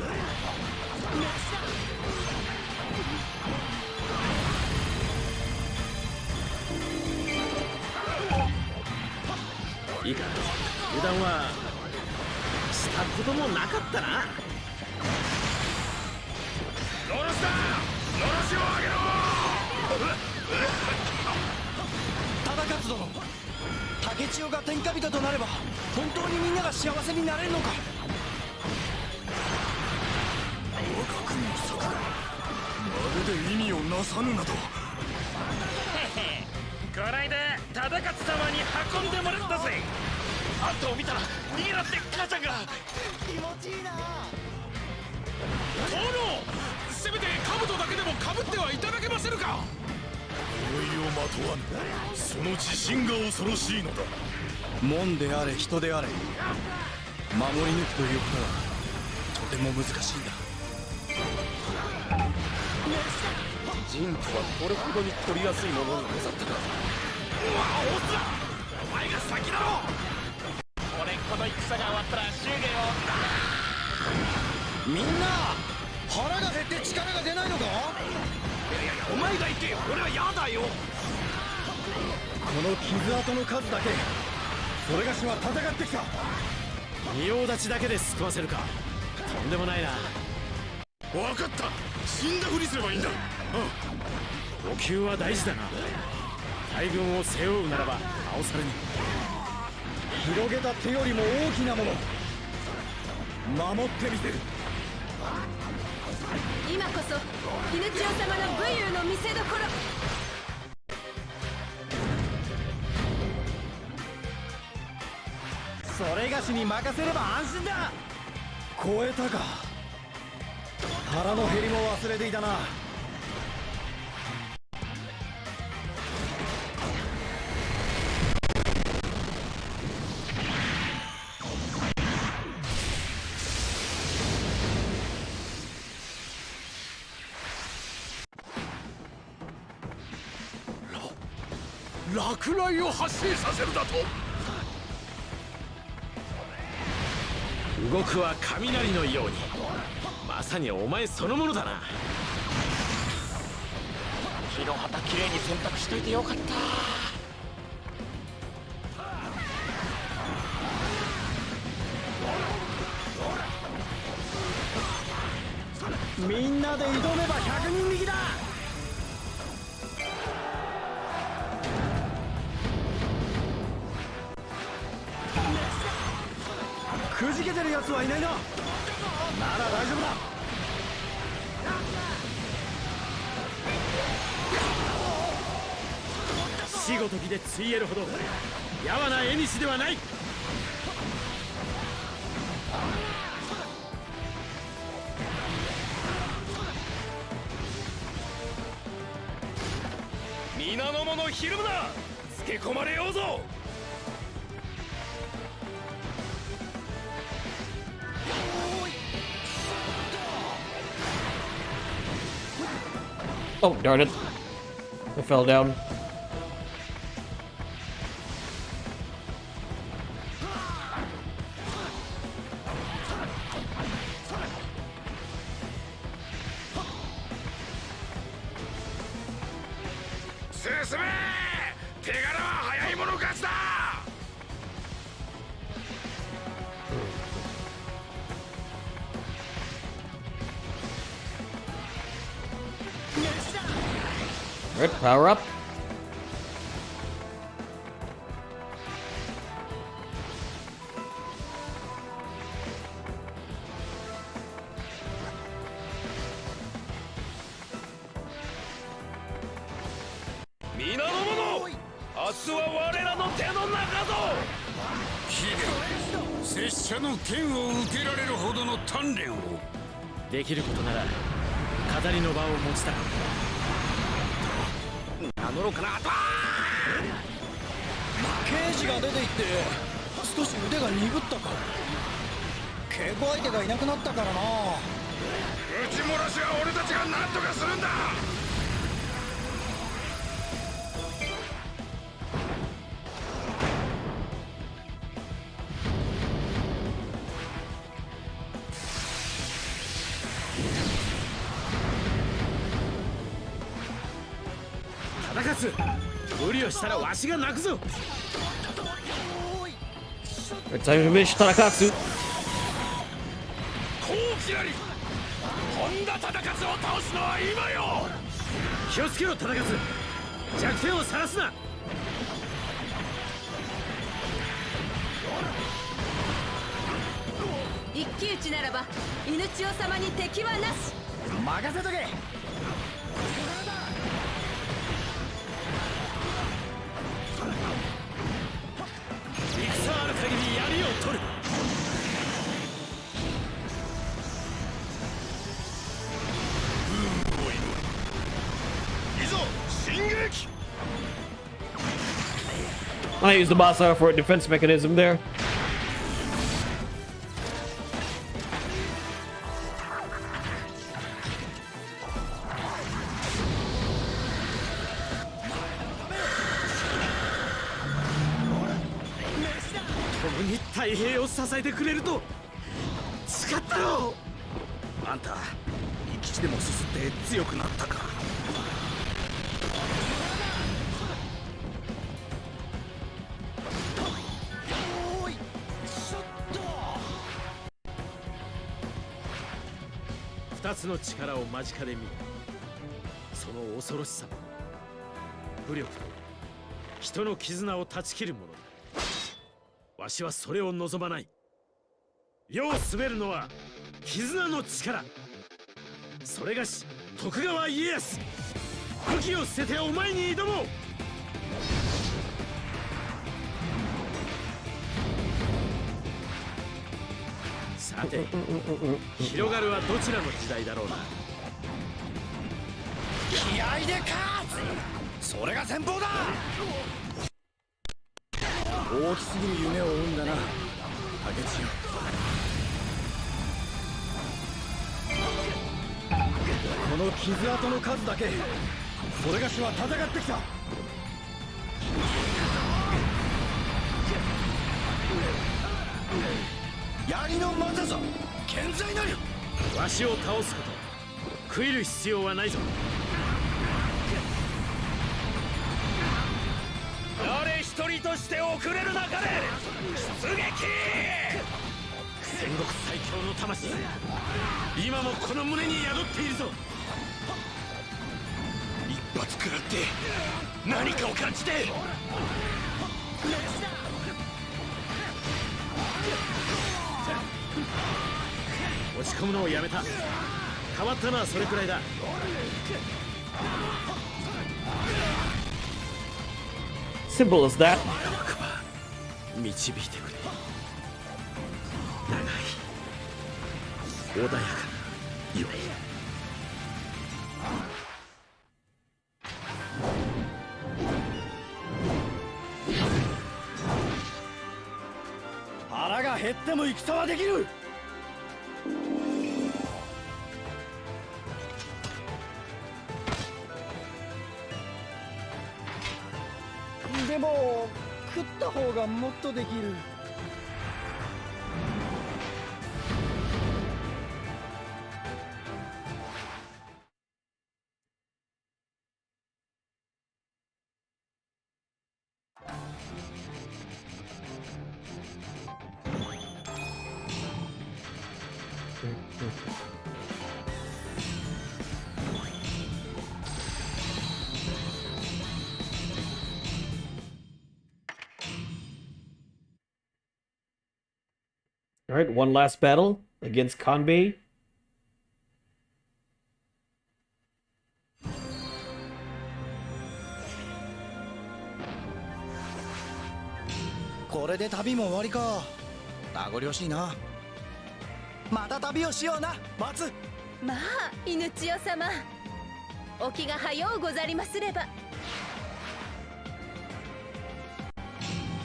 いいか、油断はしたこともなかったな。ロロスだ。ロロシを上げろ。忠勝殿、竹千代が天下人となれば本当にみんなが幸せになれるのか。我が軍の策がまるで意味をなさぬなど。こないだ忠勝様に運んでもらったぜ。あんたを見たら逃げなって母ちゃんが。気持ちいいな。殿、せめて兜だけでもかぶってはいただけませぬか。鎧をまとわぬその自信が恐ろしいのだ。門であれ人であれ守り抜くということはとても難しいんだ。陣とはこれほどに取りやすいものにござったか。オスだ、お前が先だろ。これこの戦が終わったら祝言を。みんな腹が減って力が出ないのか。いやお前がいて俺は嫌だよ。この傷跡の数だけそれがしは戦ってきた。仁王立ちだけで救わせるか。とんでもないな。分かった。死んだふりすればいいんだ。補給は大事だな。大軍を背負うならばなおさらに。広げた手よりも大きなもの守ってみせる。今こそ絹千代様の武勇の見せ所。それがしに任せれば安心だ。超えたか。腹の減りも忘れていたな。落雷を発生させるだと。動くは雷のように。まさにお前そのものだな。木の旗きれいに選択しといてよかった。みんなで挑めば100人力だ。くじけてるやつはいないな。なら大丈夫だ。死ごときでついえるほどやわな縁ではない。皆の者ひるむな。つけ込まれようぞ。Oh, darn it. I fell down. Alright, power up. Hide, 拙者の剣を受けられるほどの鍛錬を。できることなら飾りの場を持ちたかった。名乗ろうかな。刑事が出て行って少し腕が鈍ったか。稽古相手がいなくなったからな。打ち漏らしは俺たちが何とかするんだ。忠勝、無理をしたらわしが泣くぞ。It's time to finish Tarakatsu. こうきらり本田忠勝を倒すのは今よ。気をつけろ忠勝、弱点を晒すな。一騎打ちならば犬千代様に敵はなし。任せとけ。戦ある限り槍を取る。いざ進撃。 I use the Basara for a defense mechanism there.共に太平を支えてくれると誓ったろう。あんた生き地でもすすって強くなったか。二つの力を間近で見る。その恐ろしさも武力と人の絆を断ち切るものだ。わしはそれを望まない。世を滑るのは絆の力。それがし徳川家康、武器を捨ててお前に挑もう。さて広がるはどちらの時代だろうな。気合で勝つ。それが戦法だ。大きすぎる夢を追うんだな、竹千代。この傷跡の数だけそれがしは戦ってきた。槍の股ぞ健在なり。わしを倒すこと悔いる必要はないぞ。誰一人として遅れるなかれ。出撃。戦国最強の魂、今もこの胸に宿っているぞ。一発食らって何かを感じて。落ち込むのをやめた。変わったのはそれくらいだ。 Simple as that. 導いてくれ。長い穏やかな夢。腹が減っても戦はできる。でも食った方がもっとできる。All right, one last battle against Kanbei. これで旅も終わりか。名残惜しいな。また旅をしような、松。まあ犬千代様、お気が早うござりますれば。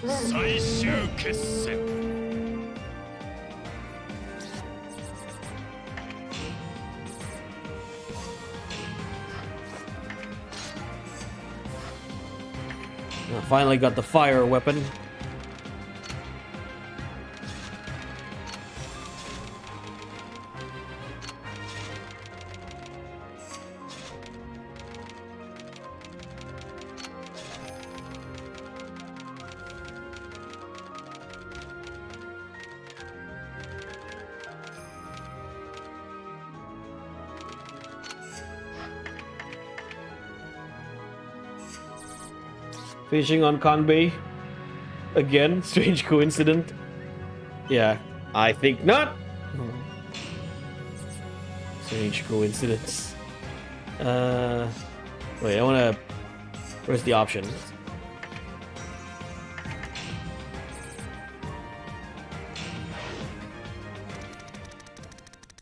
最終決戦。 Finally got the fire weapon. Fishing on Kanbei again. Strange coincidence. Yeah, I think not. Strange coincidence. Wait, I wanna. Where's the option?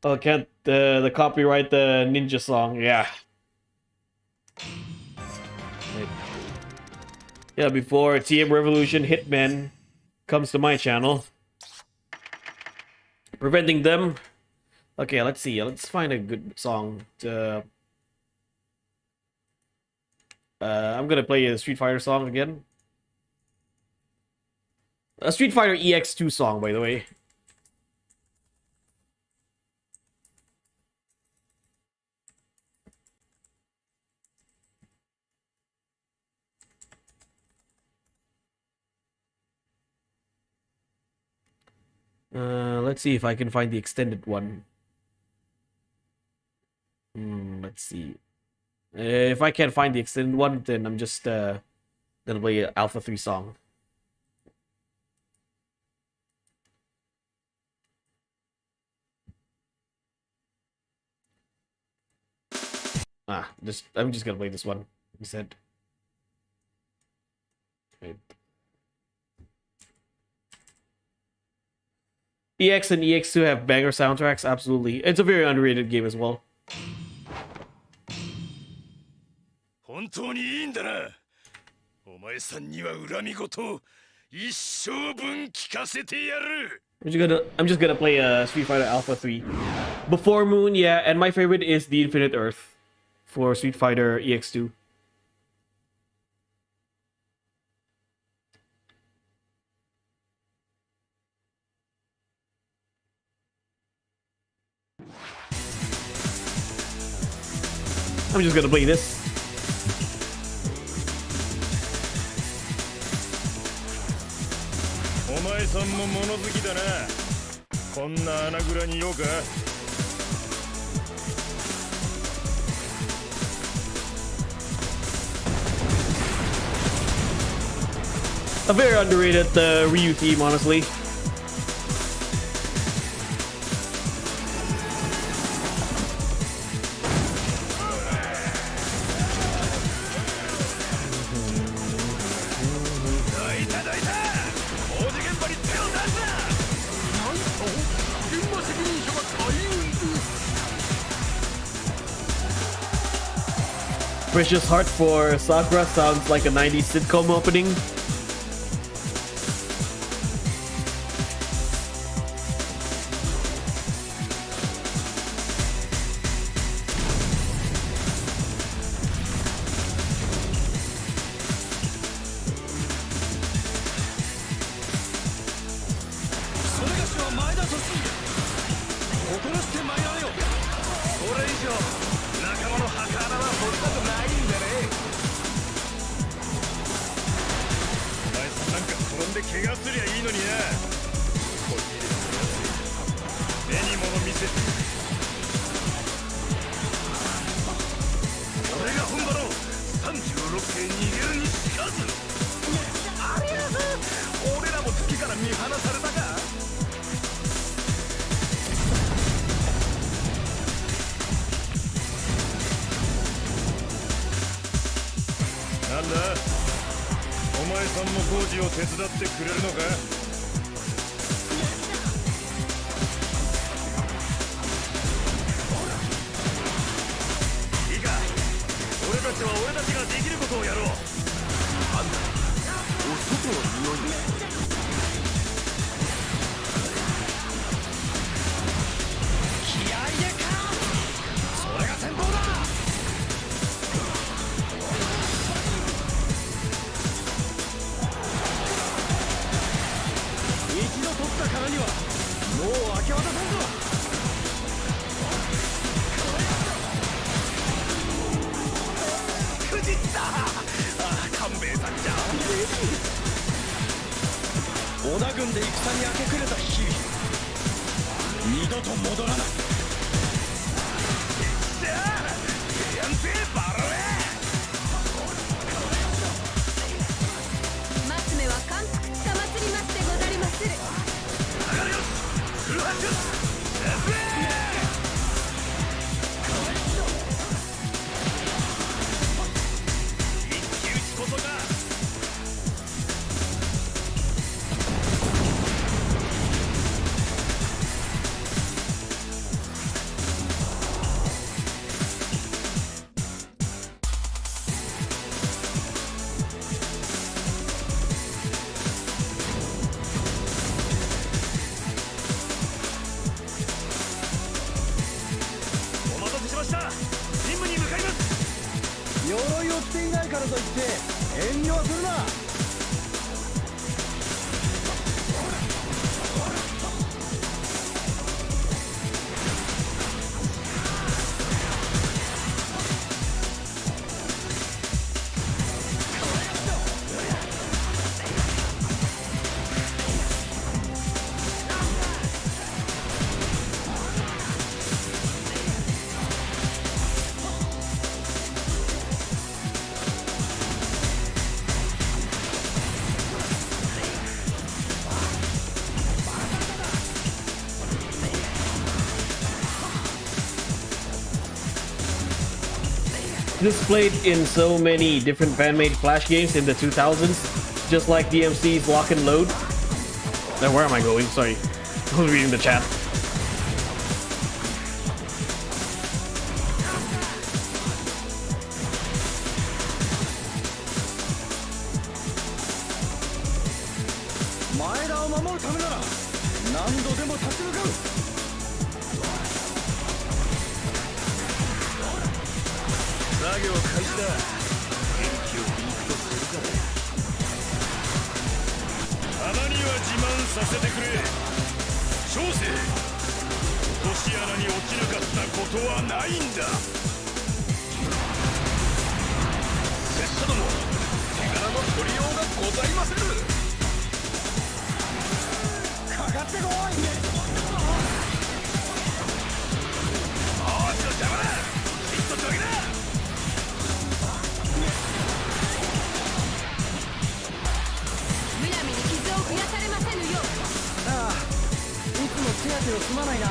Oh, can't the copyright the ninja song? Yeah. Yeah, before TM Revolution Hitman comes to my channel. Preventing them. Okay, let's see. Let's find a good song to... I'm gonna play a Street Fighter song again. A Street Fighter EX2 song, by the way. Let's see if I can find the extended one. Let's see. If I can't find the extended one, then I'm just gonna play an Alpha 3 song. I'm just gonna play this one instead. Wait. EX and EX2 have banger soundtracks, absolutely. It's a very underrated game as well. 本当にいいんだな。お前さんには恨み事一生分聞かせてやる。I'm just gonna play Street Fighter Alpha 3. Before Moon, yeah, and my favorite is the Infinite Earth for Street Fighter EX2. I'm just gonna play this. お前さんも物好きだな。こんな穴蔵に用か。A very underrated Ryu theme, honestly. Precious Heart for Sakura sounds like a 90s sitcom opening. This played in so many different fan-made Flash games in the 2000s, just like DMC's Lock and Load. Now, where am I going? Sorry, I was reading the chat. すまないな。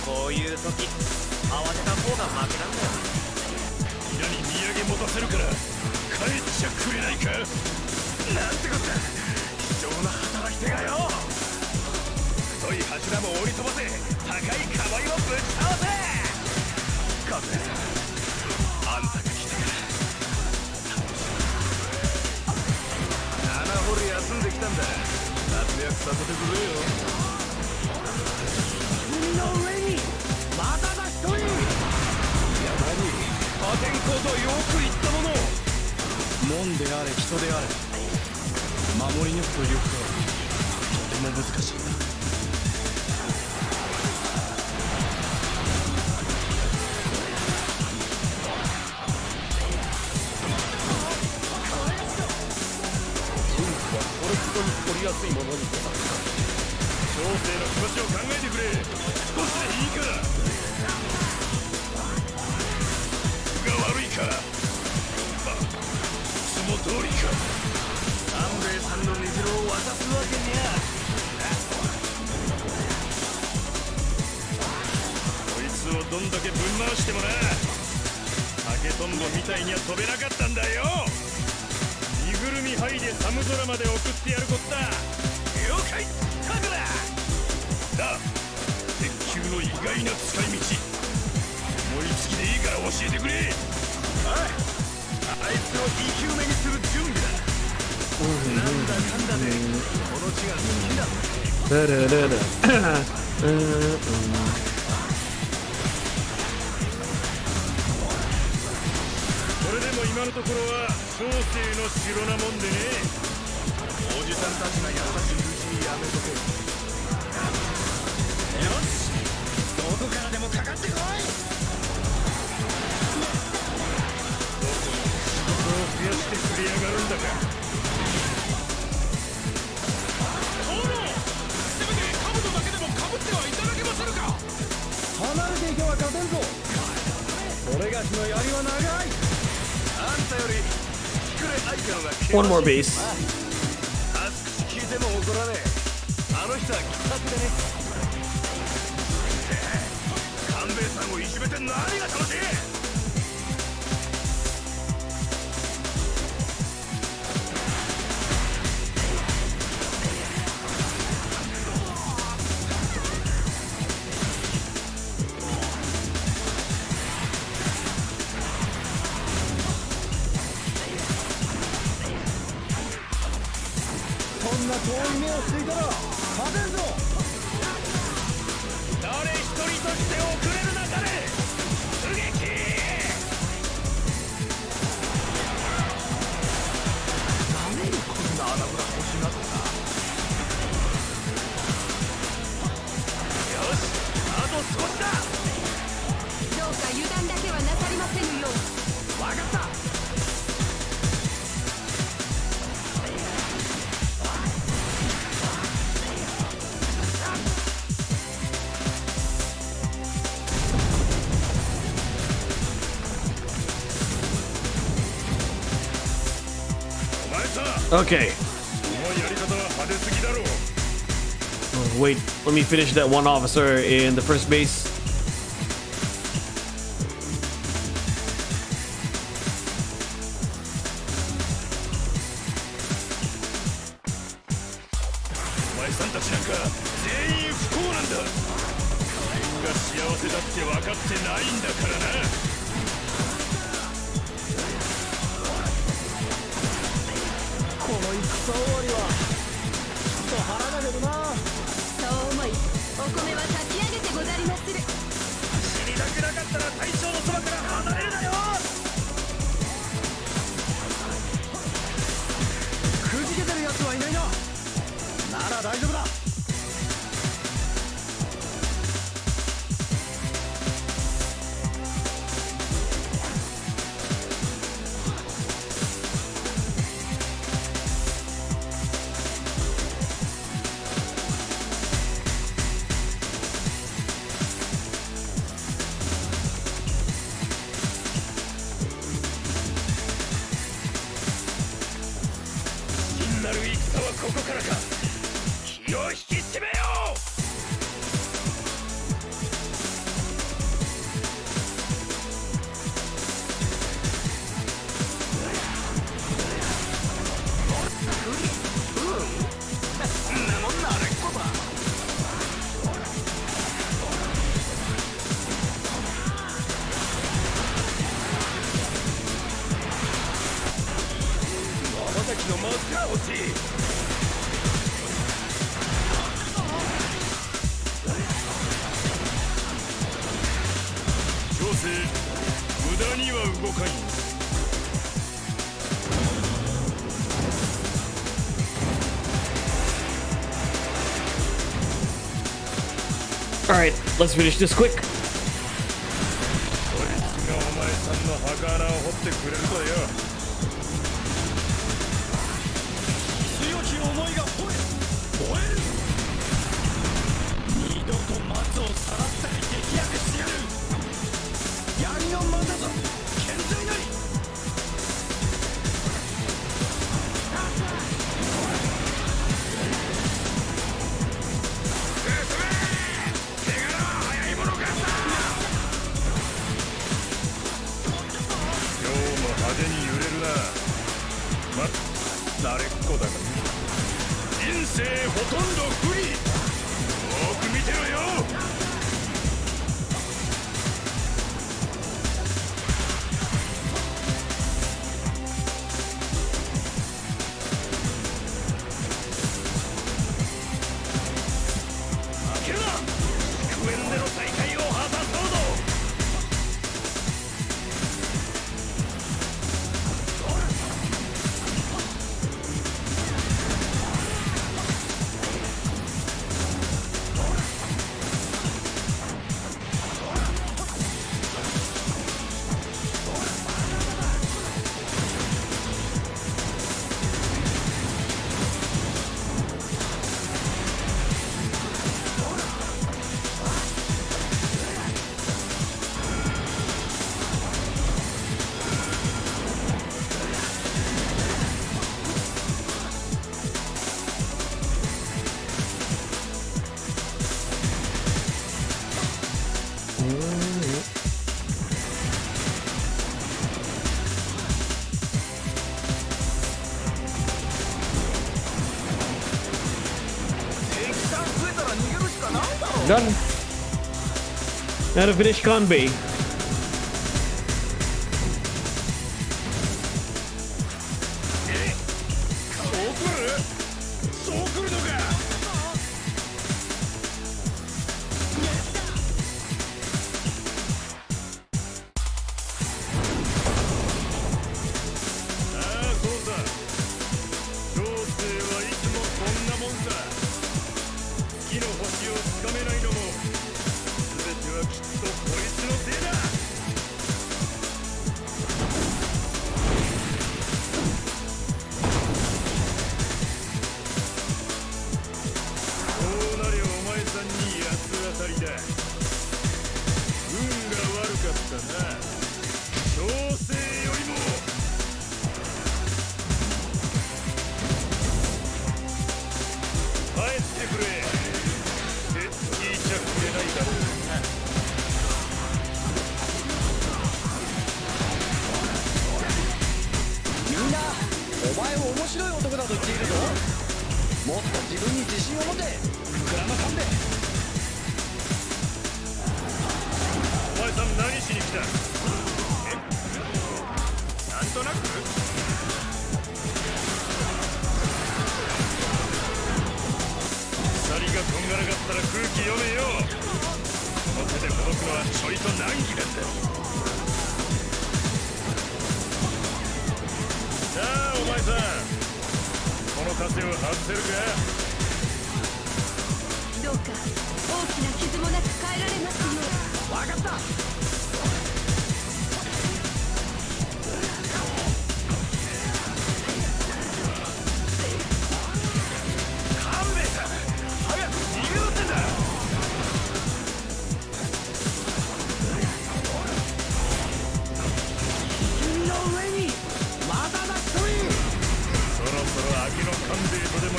こういう時慌てた方が負けなんだよ。皆に土産持たせるから帰っちゃくれないか。なんてこった、貴重な働き手がよ。太い柱も折り飛ばせ、高い壁をぶち倒せ。カズレさん、あんたが来たから穴掘り休んできたんだ。活躍させてくれよ。海の上にまただ一人。いや何、破天荒とよく言ったもの。門であれ人であれ守り抜くということはとても難しいんだ。これほどに取りやすいものにとなった。小生の気持ちを考えてくれ。少しでいいから。が悪いか。まあ、その通りか。安兵衛さんの根城を渡すわけにゃ。こいつをどんだけぶん回してもな、竹とんぼみたいには飛べなかったんだよ。着ぐるみ剥いで寒空まで送ってやるこった。了解タグだ。だ、鉄球の意外な使い道、思いつきでいいから教えてくれ。あいつを生き埋めにする準備だ。なんだかんだでこの地が好きなんだ。これでも今のところは小生の城なもんでね。おじさんたちが優しいうちにやめとけ。よし、どこからでもかかってこい。どこまで仕事を増やしてくれやがるんだか。せめて兜だけでもかぶってはいただけませんか。離れていけば勝てんぞ。俺がしの槍は長い。あんたよりくれ相手のが One more base. 熱口聞いても怒らねえ。あの人は気さくでね。官兵衛さんをいじめて何が楽しい。そんな遠い目をついたら勝てんぞ。誰一人として遅れるな。誰出撃。何にこんな穴蔵欲しがった。よし、あと少しだ。どうか油断だけはなさりませぬよう。分かった。Okay. Oh, wait, let me finish that one officer in the first base. こからか。気を引き締めよう。のマスカー欲しい。調整無駄には動かんよ。Alright, let's finish this quick. こいつがお前さんの墓穴を掘ってくれるとよ。強き思いが燃える。二度と松をさらったり激薬しやる。槍のまたぞ健在なり。慣れっこだが人生ほとんど不利。よく見てろよ。負けるな。祝宴での再会を果たそうぞ。Done. Now to finish Kanbei.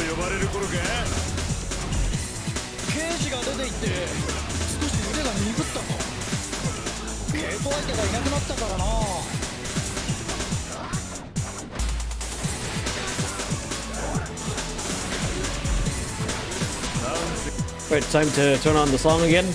呼ばころか。刑事が出て行って少し腕が鈍ったか。稽古相手がいなくなったからな。 Right, time to turn on the song again.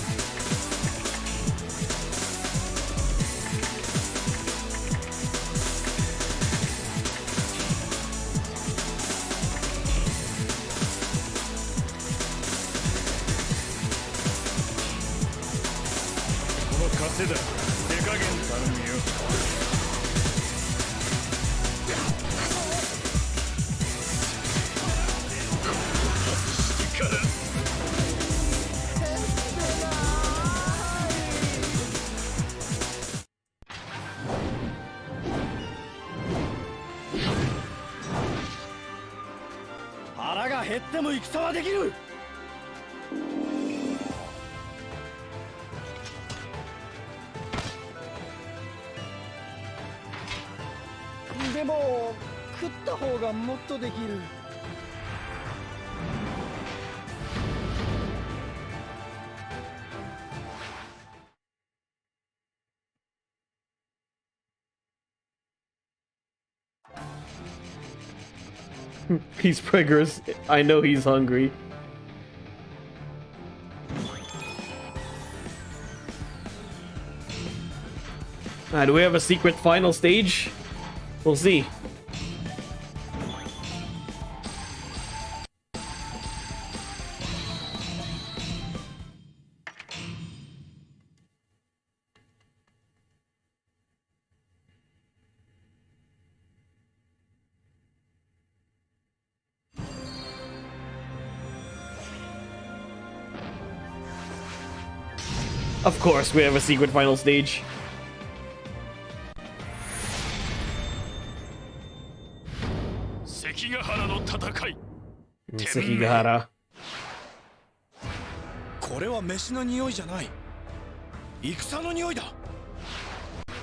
でも食った方がもっとできる。 He's preggers. I know he's hungry. Do we have a secret final stage? We'll see. Of course, we have a secret final stage. Sekigahara. これは飯の匂いじゃない。戦の匂いだ。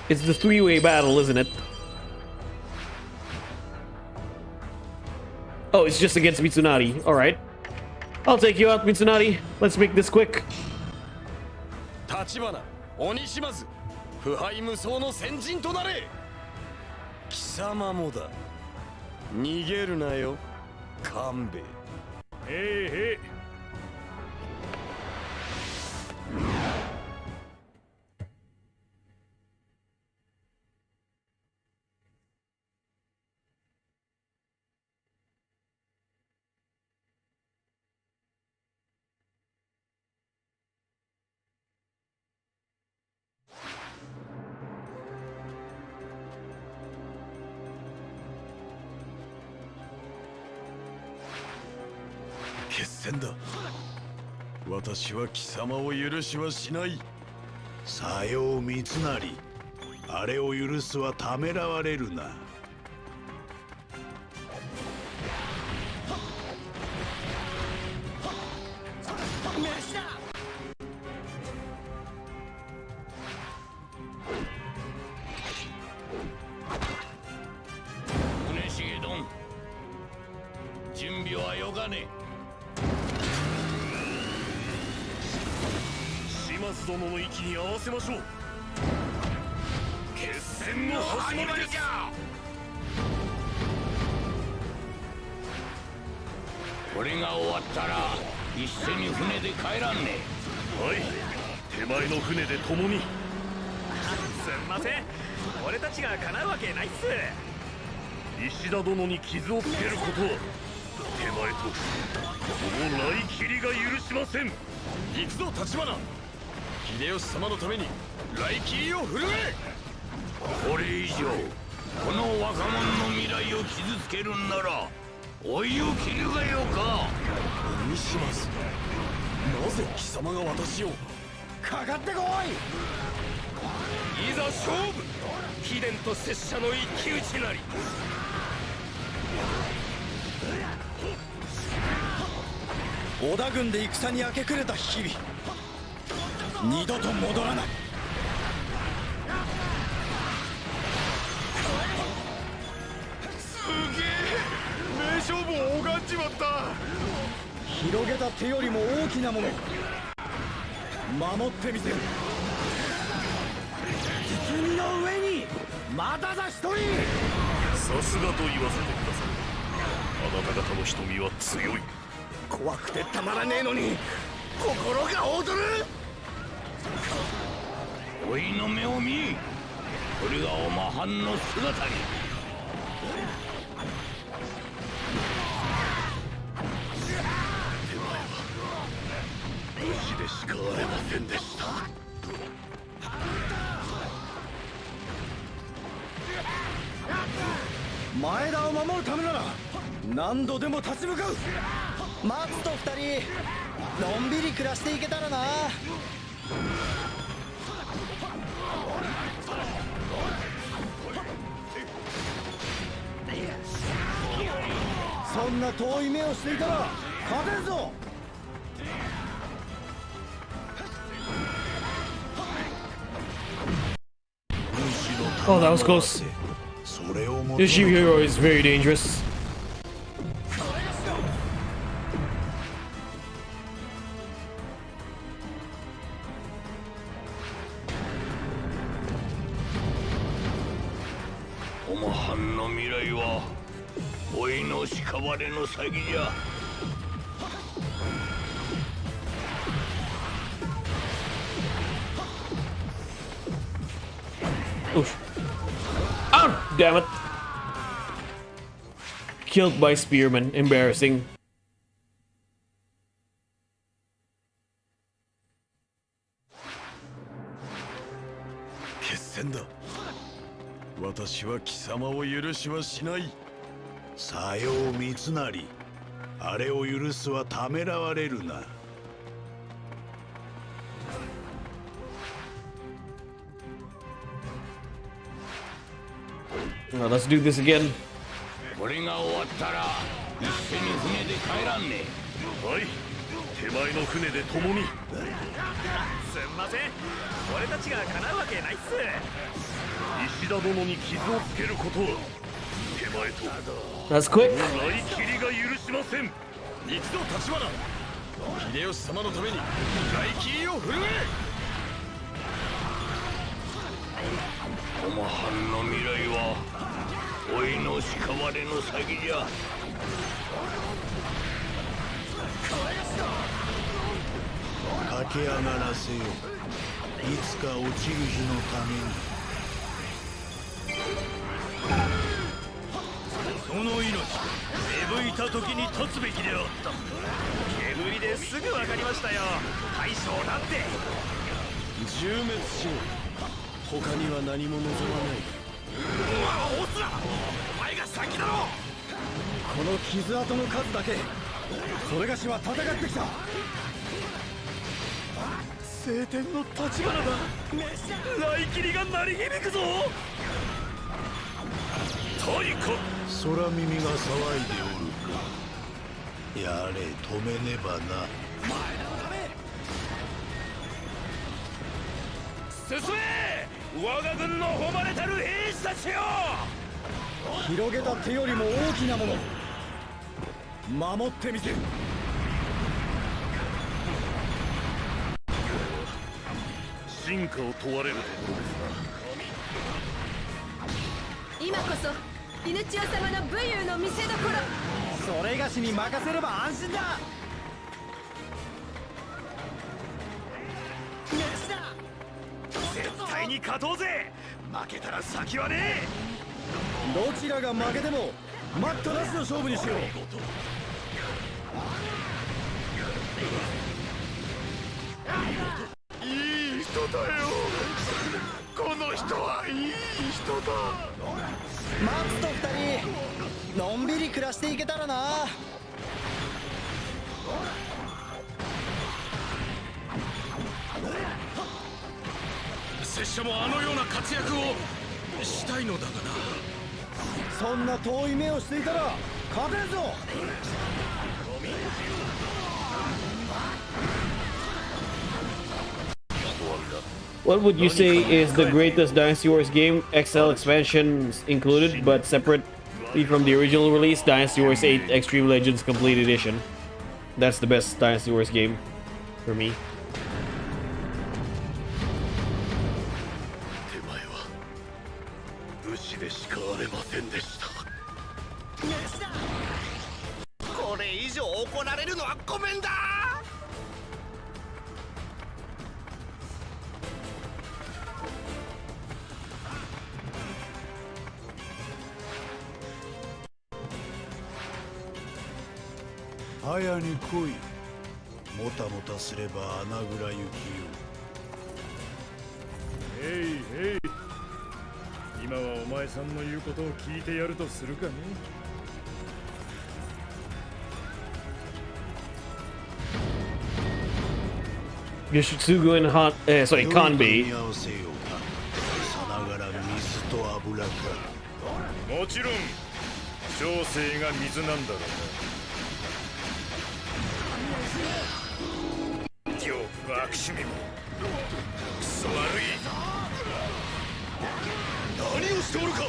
It's the three-way battle, isn't it? Oh, it's just against Mitsunari. Alright. I'll take you out, Mitsunari. Let's make this quick. 立花、鬼島津、腐敗無双の先陣となれ。貴様もだ。逃げるなよ、勘兵衛。へえ。 決戦だ。私は貴様を許しはしない。さよう三成、あれを許すはためらわれるな。宗重殿、準備はよかね。 島津殿の息に合わせましょう。決戦の始まりです。これが終わったら一緒に船で帰らんね。はい、手前の船で共に。すんません、俺たちが叶うわけないっす。石田殿に傷をつけることは手前とこの来切りが許しません。行くぞ立花。秀吉様のために来切りを振るえ。これ以上この若者の未来を傷つけるんなら追いを切るがよか。鬼島津、なぜ貴様が私を。かかってこい。いざ勝負。貴殿と拙者の一騎打ちなり。織田軍で戦に明け暮れた日々、二度と戻らない。すげえ、勝負を拝んじまった。広げた手よりも大きなもの守ってみせる。包みの上にまただ一人。さすがと言わせてください。あなた方の瞳は強い。怖くてたまらねえのに心が躍る。おいの目を見、これがおまはんの姿に。無事でしかあれませんでした。前田を守るためなら何度でも立ち向かう。マツと二人のんびり暮らしていけたらな。そんな遠い目をしていたら勝てんぞ。Oh, that was close. Yoshihiro is very dangerous. Omahanの未来はおいの屍の先じゃ。Oof. Oh, damn it. Killed by Spearman. Embarrassing. 決戦だ。私は貴様を許しはしない。さよう三成、あれを許すはためらわれるな。Well, let's do this again. これが終わったら一緒に船で帰らんね。はい、手前の船で共に。すんません、俺たちが叶うわけないっす。石田殿に傷をつけることは手前と That's quick. 来切りが許しません。一度立花、秀吉様のために来切りを振るえ。おまはんの未来はおいの屍の先じゃ。駆け上がらせよ。いつか落ちる日のために。その命、芽吹いた時に立つべきであった。煙ですぐ分かりましたよ。大将なんて銃滅しろ。他には何も望まない。オスラ、お前が先だろ。この傷跡の数だけそれがしは戦ってきた。晴天の立花だ。来切りが鳴り響くぞ。太鼓、空耳が騒いでおるか。やれ、止めねばな。進め、我が軍の誉れたる兵士たちよ。広げた手よりも大きなもの守ってみせる。進化を問われるところですな。今こそイヌチオ様の武勇の見せ所。それがしに任せれば安心だ。絶対に勝とうぜ。負けたら先はねどちらが負けても待ったなしの勝負にしよう。いい人だよ。この人はいい人だ。マツと二人のんびり暮らしていけたらな。拙者もあのような活躍をしたいのだがな。そんな遠い目をしていたら勝てんぞ。What would you say is the greatest Dynasty Wars game? XL expansions included, but separate Be from the original release, Dynasty Wars 8 Extreme Legends Complete Edition. That's the best Dynasty Wars game for me. 手前は武士でしかあれませんでした。これ以上怒られるのはごめんだ。早に来い。もたもたすれば穴蔵行きよ。へいへい、今はお前さんの言うことを聞いてやるとするかね。Yoshitsugu and Kanbei. さながら水と油か。もちろん小生が水なんだろうな。恐怖の悪趣味もクソ悪い。何をしておるか。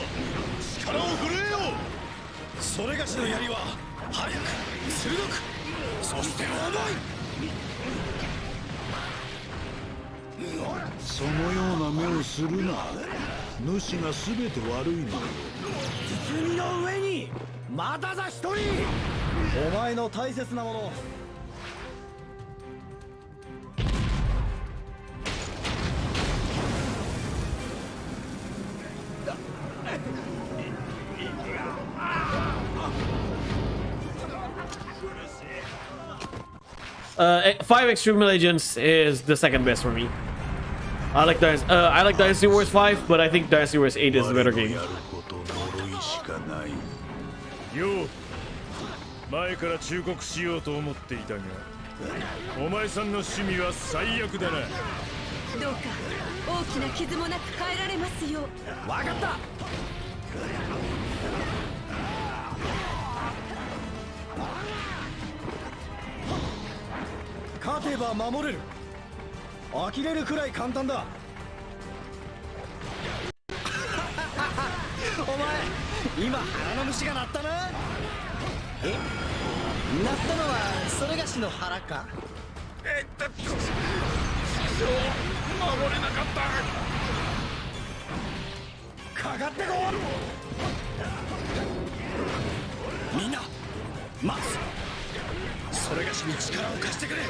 力を振るえよ。それがしの槍は速く鋭く、そして重い。そのような目をするな。主が全て悪いのよ。包みの上にまただ一人。お前の大切なもの。5 Extreme Legends is the second best for me. I like Dynasty Wars 5, but I think Dynasty Wars 8 is the better game. よう、前から忠告しようと思っていたが、お前さんの趣味は最悪だな。どうか大きな傷もなく帰られますよう。わかった。勝てば守れる。呆れるくらい簡単だ。お前今腹の虫が鳴ったな。え、鳴ったのはそれがしの腹か。守れなかった。かかってこい。みんな待つ。それがしに力を貸してくれ。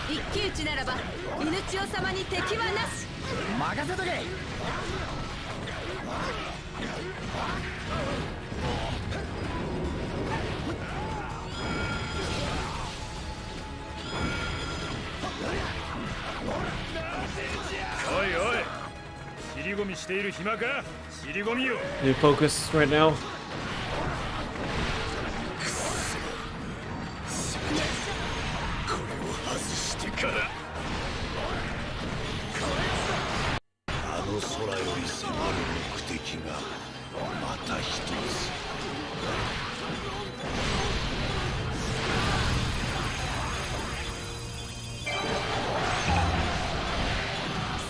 一騎打ちならば犬千代様に敵はなし。任せとけ。おいおい、尻込みしている暇か。尻込みよ。 Need focus right now. あの空より迫る目的がまた一つ。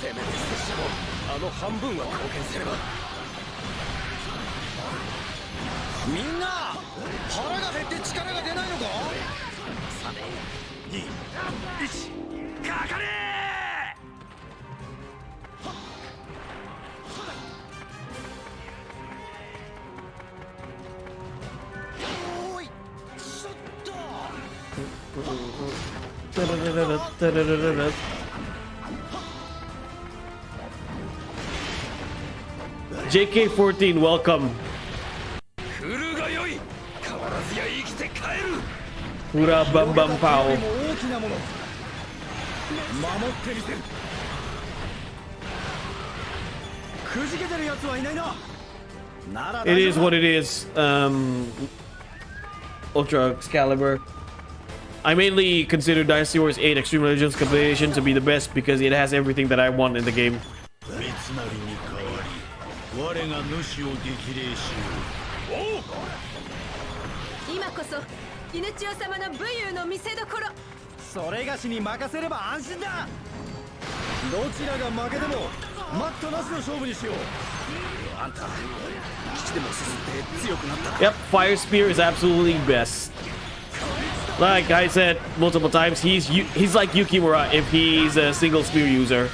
せめて拙者もあの半分は貢献すれば。みんな腹が減って力が出ないのか。3、2、1、かかれ。おい、ちょっと。 JK14, welcome. 来るがよい。変わらずや生きて帰る。 Pura bam bam pow. 大きなもの守ってみせる。くじけてるやつはいないな。なら It is what it is. Ultra Excalibur. I mainly consider Dynasty Wars 8 Extreme Legends Complete Edition to be the best because it has everything that I want in the game. 三成に代わり我が主を激励しよう。今こそ犬千代様の武勇の見せ所。それがしに任せれば安心だ。どちらが負けても待ったなしの勝負にしよう。あんた基地でもすすって強くなった。 Yep, Fire Spear is absolutely best. Like I said multiple times, he's like Yukimura if he's a single spear user.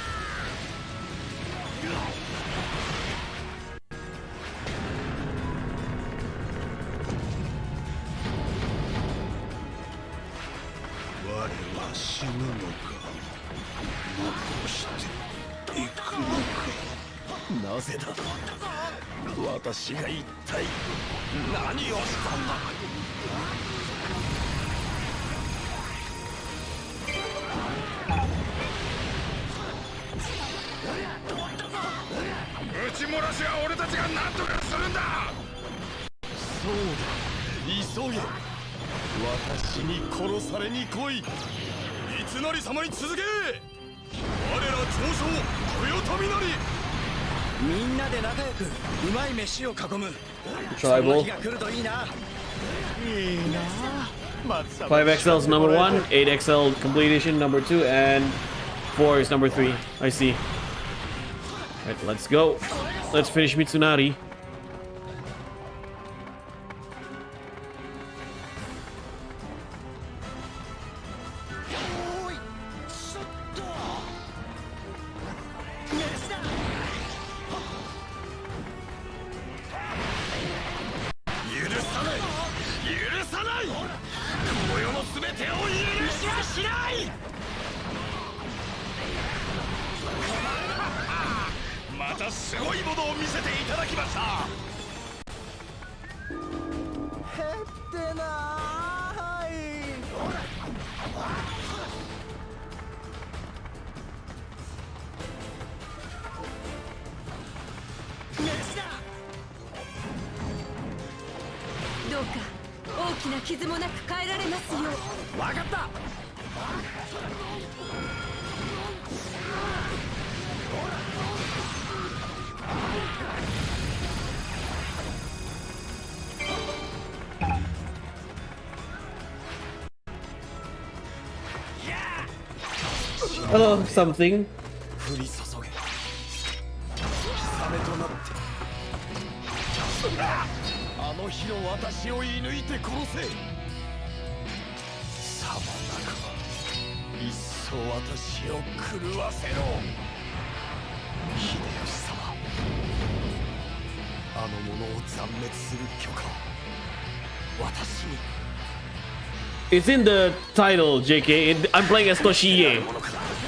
Tribal. 5XL is number 1, 8XL complete edition number 2, and 4 is number 3. I see. Alright, let's go. Let's finish Mitsunari. Oh, something. 降り注げ。氷雨となって。あの日の私を射抜いて殺せ。さもなくば一層私を狂わせろ。秀吉様、あの者を斬滅する許可を私に。It's in the title, JK. I'm playing as Toshiie.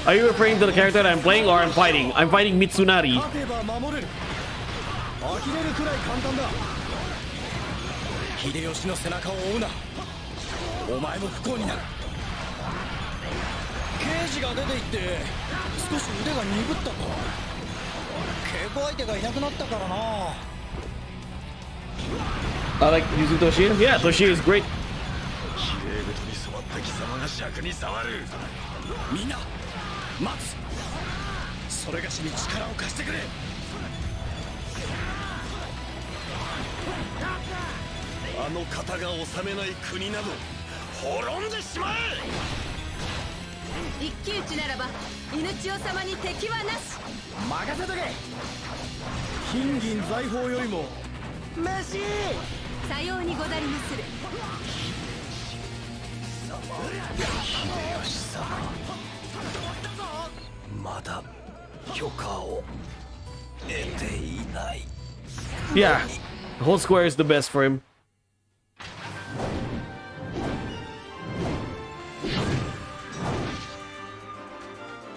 Are you referring to the character that I'm playing or I'm fighting? I'm fighting Mitsunari. 勝てば守れる。呆れるくらい簡単だ。秀吉の背中を追うな。お前も不幸になる。刑事が出て行って少し腕が鈍ったか。稽古相手がいなくなったからな。I like using Toshiie. Yeah, Toshiie is great. 綺麗事に染まった貴様が尺に触る。みんな待つ。それがしに力を貸してくれ。あの方が治めない国など滅んでしまえ。一騎打ちならば犬千代様に敵はなし。任せとけ。金銀財宝よりも飯。さようにござりまする。秀吉様、まだ許可を得ていない。 Yeah, the whole square is the best for him.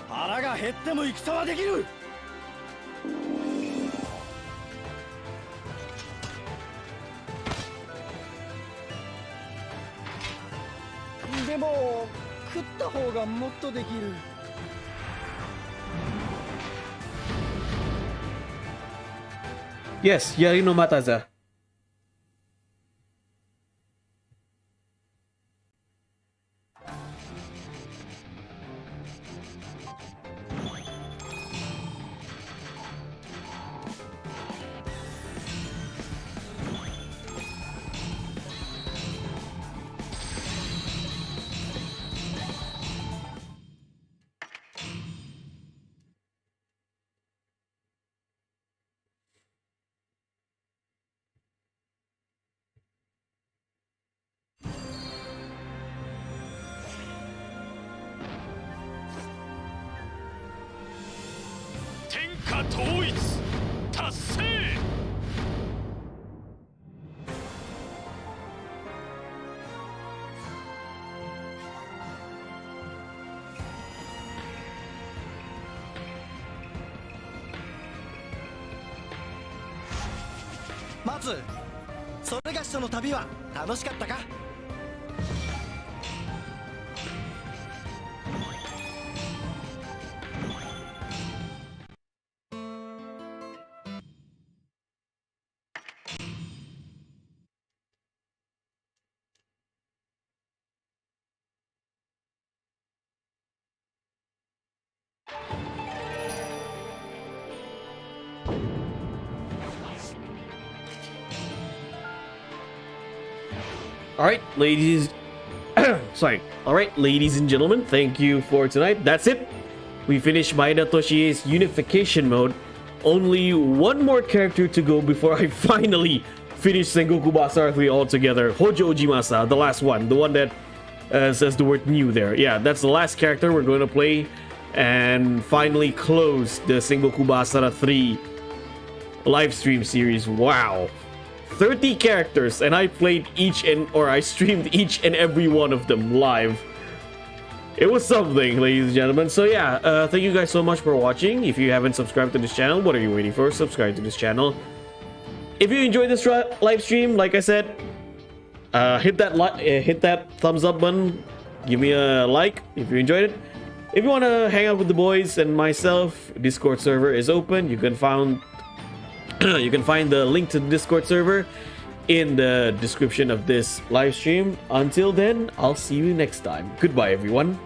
腹が減っても戦はできる。でも食った方がもっとできる。Yes, Yari no Mataza. 下統一達成。松、それがしとの旅は楽しかったか？All right, ladies. Sorry. All right, ladies and gentlemen, thank you for tonight. That's it. We finished Maeda Toshie's Unification mode. Only one more character to go before I finally finish Sengoku Basara 3 altogether. Hojo Ojimasa, the last one. The one that says the word new there. Yeah, that's the last character we're going to play. And finally close the Sengoku Basara 3 live stream series. Wow. 30 characters, and I played I streamed each and every one of them live. It was something, ladies and gentlemen. So yeah, thank you guys so much for watching. If you haven't subscribed to this channel, what are you waiting for? Subscribe to this channel. If you enjoyed this live stream, like I said, hit that thumbs up button. Give me a like if you enjoyed it. If you want to hang out with the boys and myself, Discord server is open. You can find the link to the Discord server in the description of this live stream. Until then, I'll see you next time. Goodbye, everyone.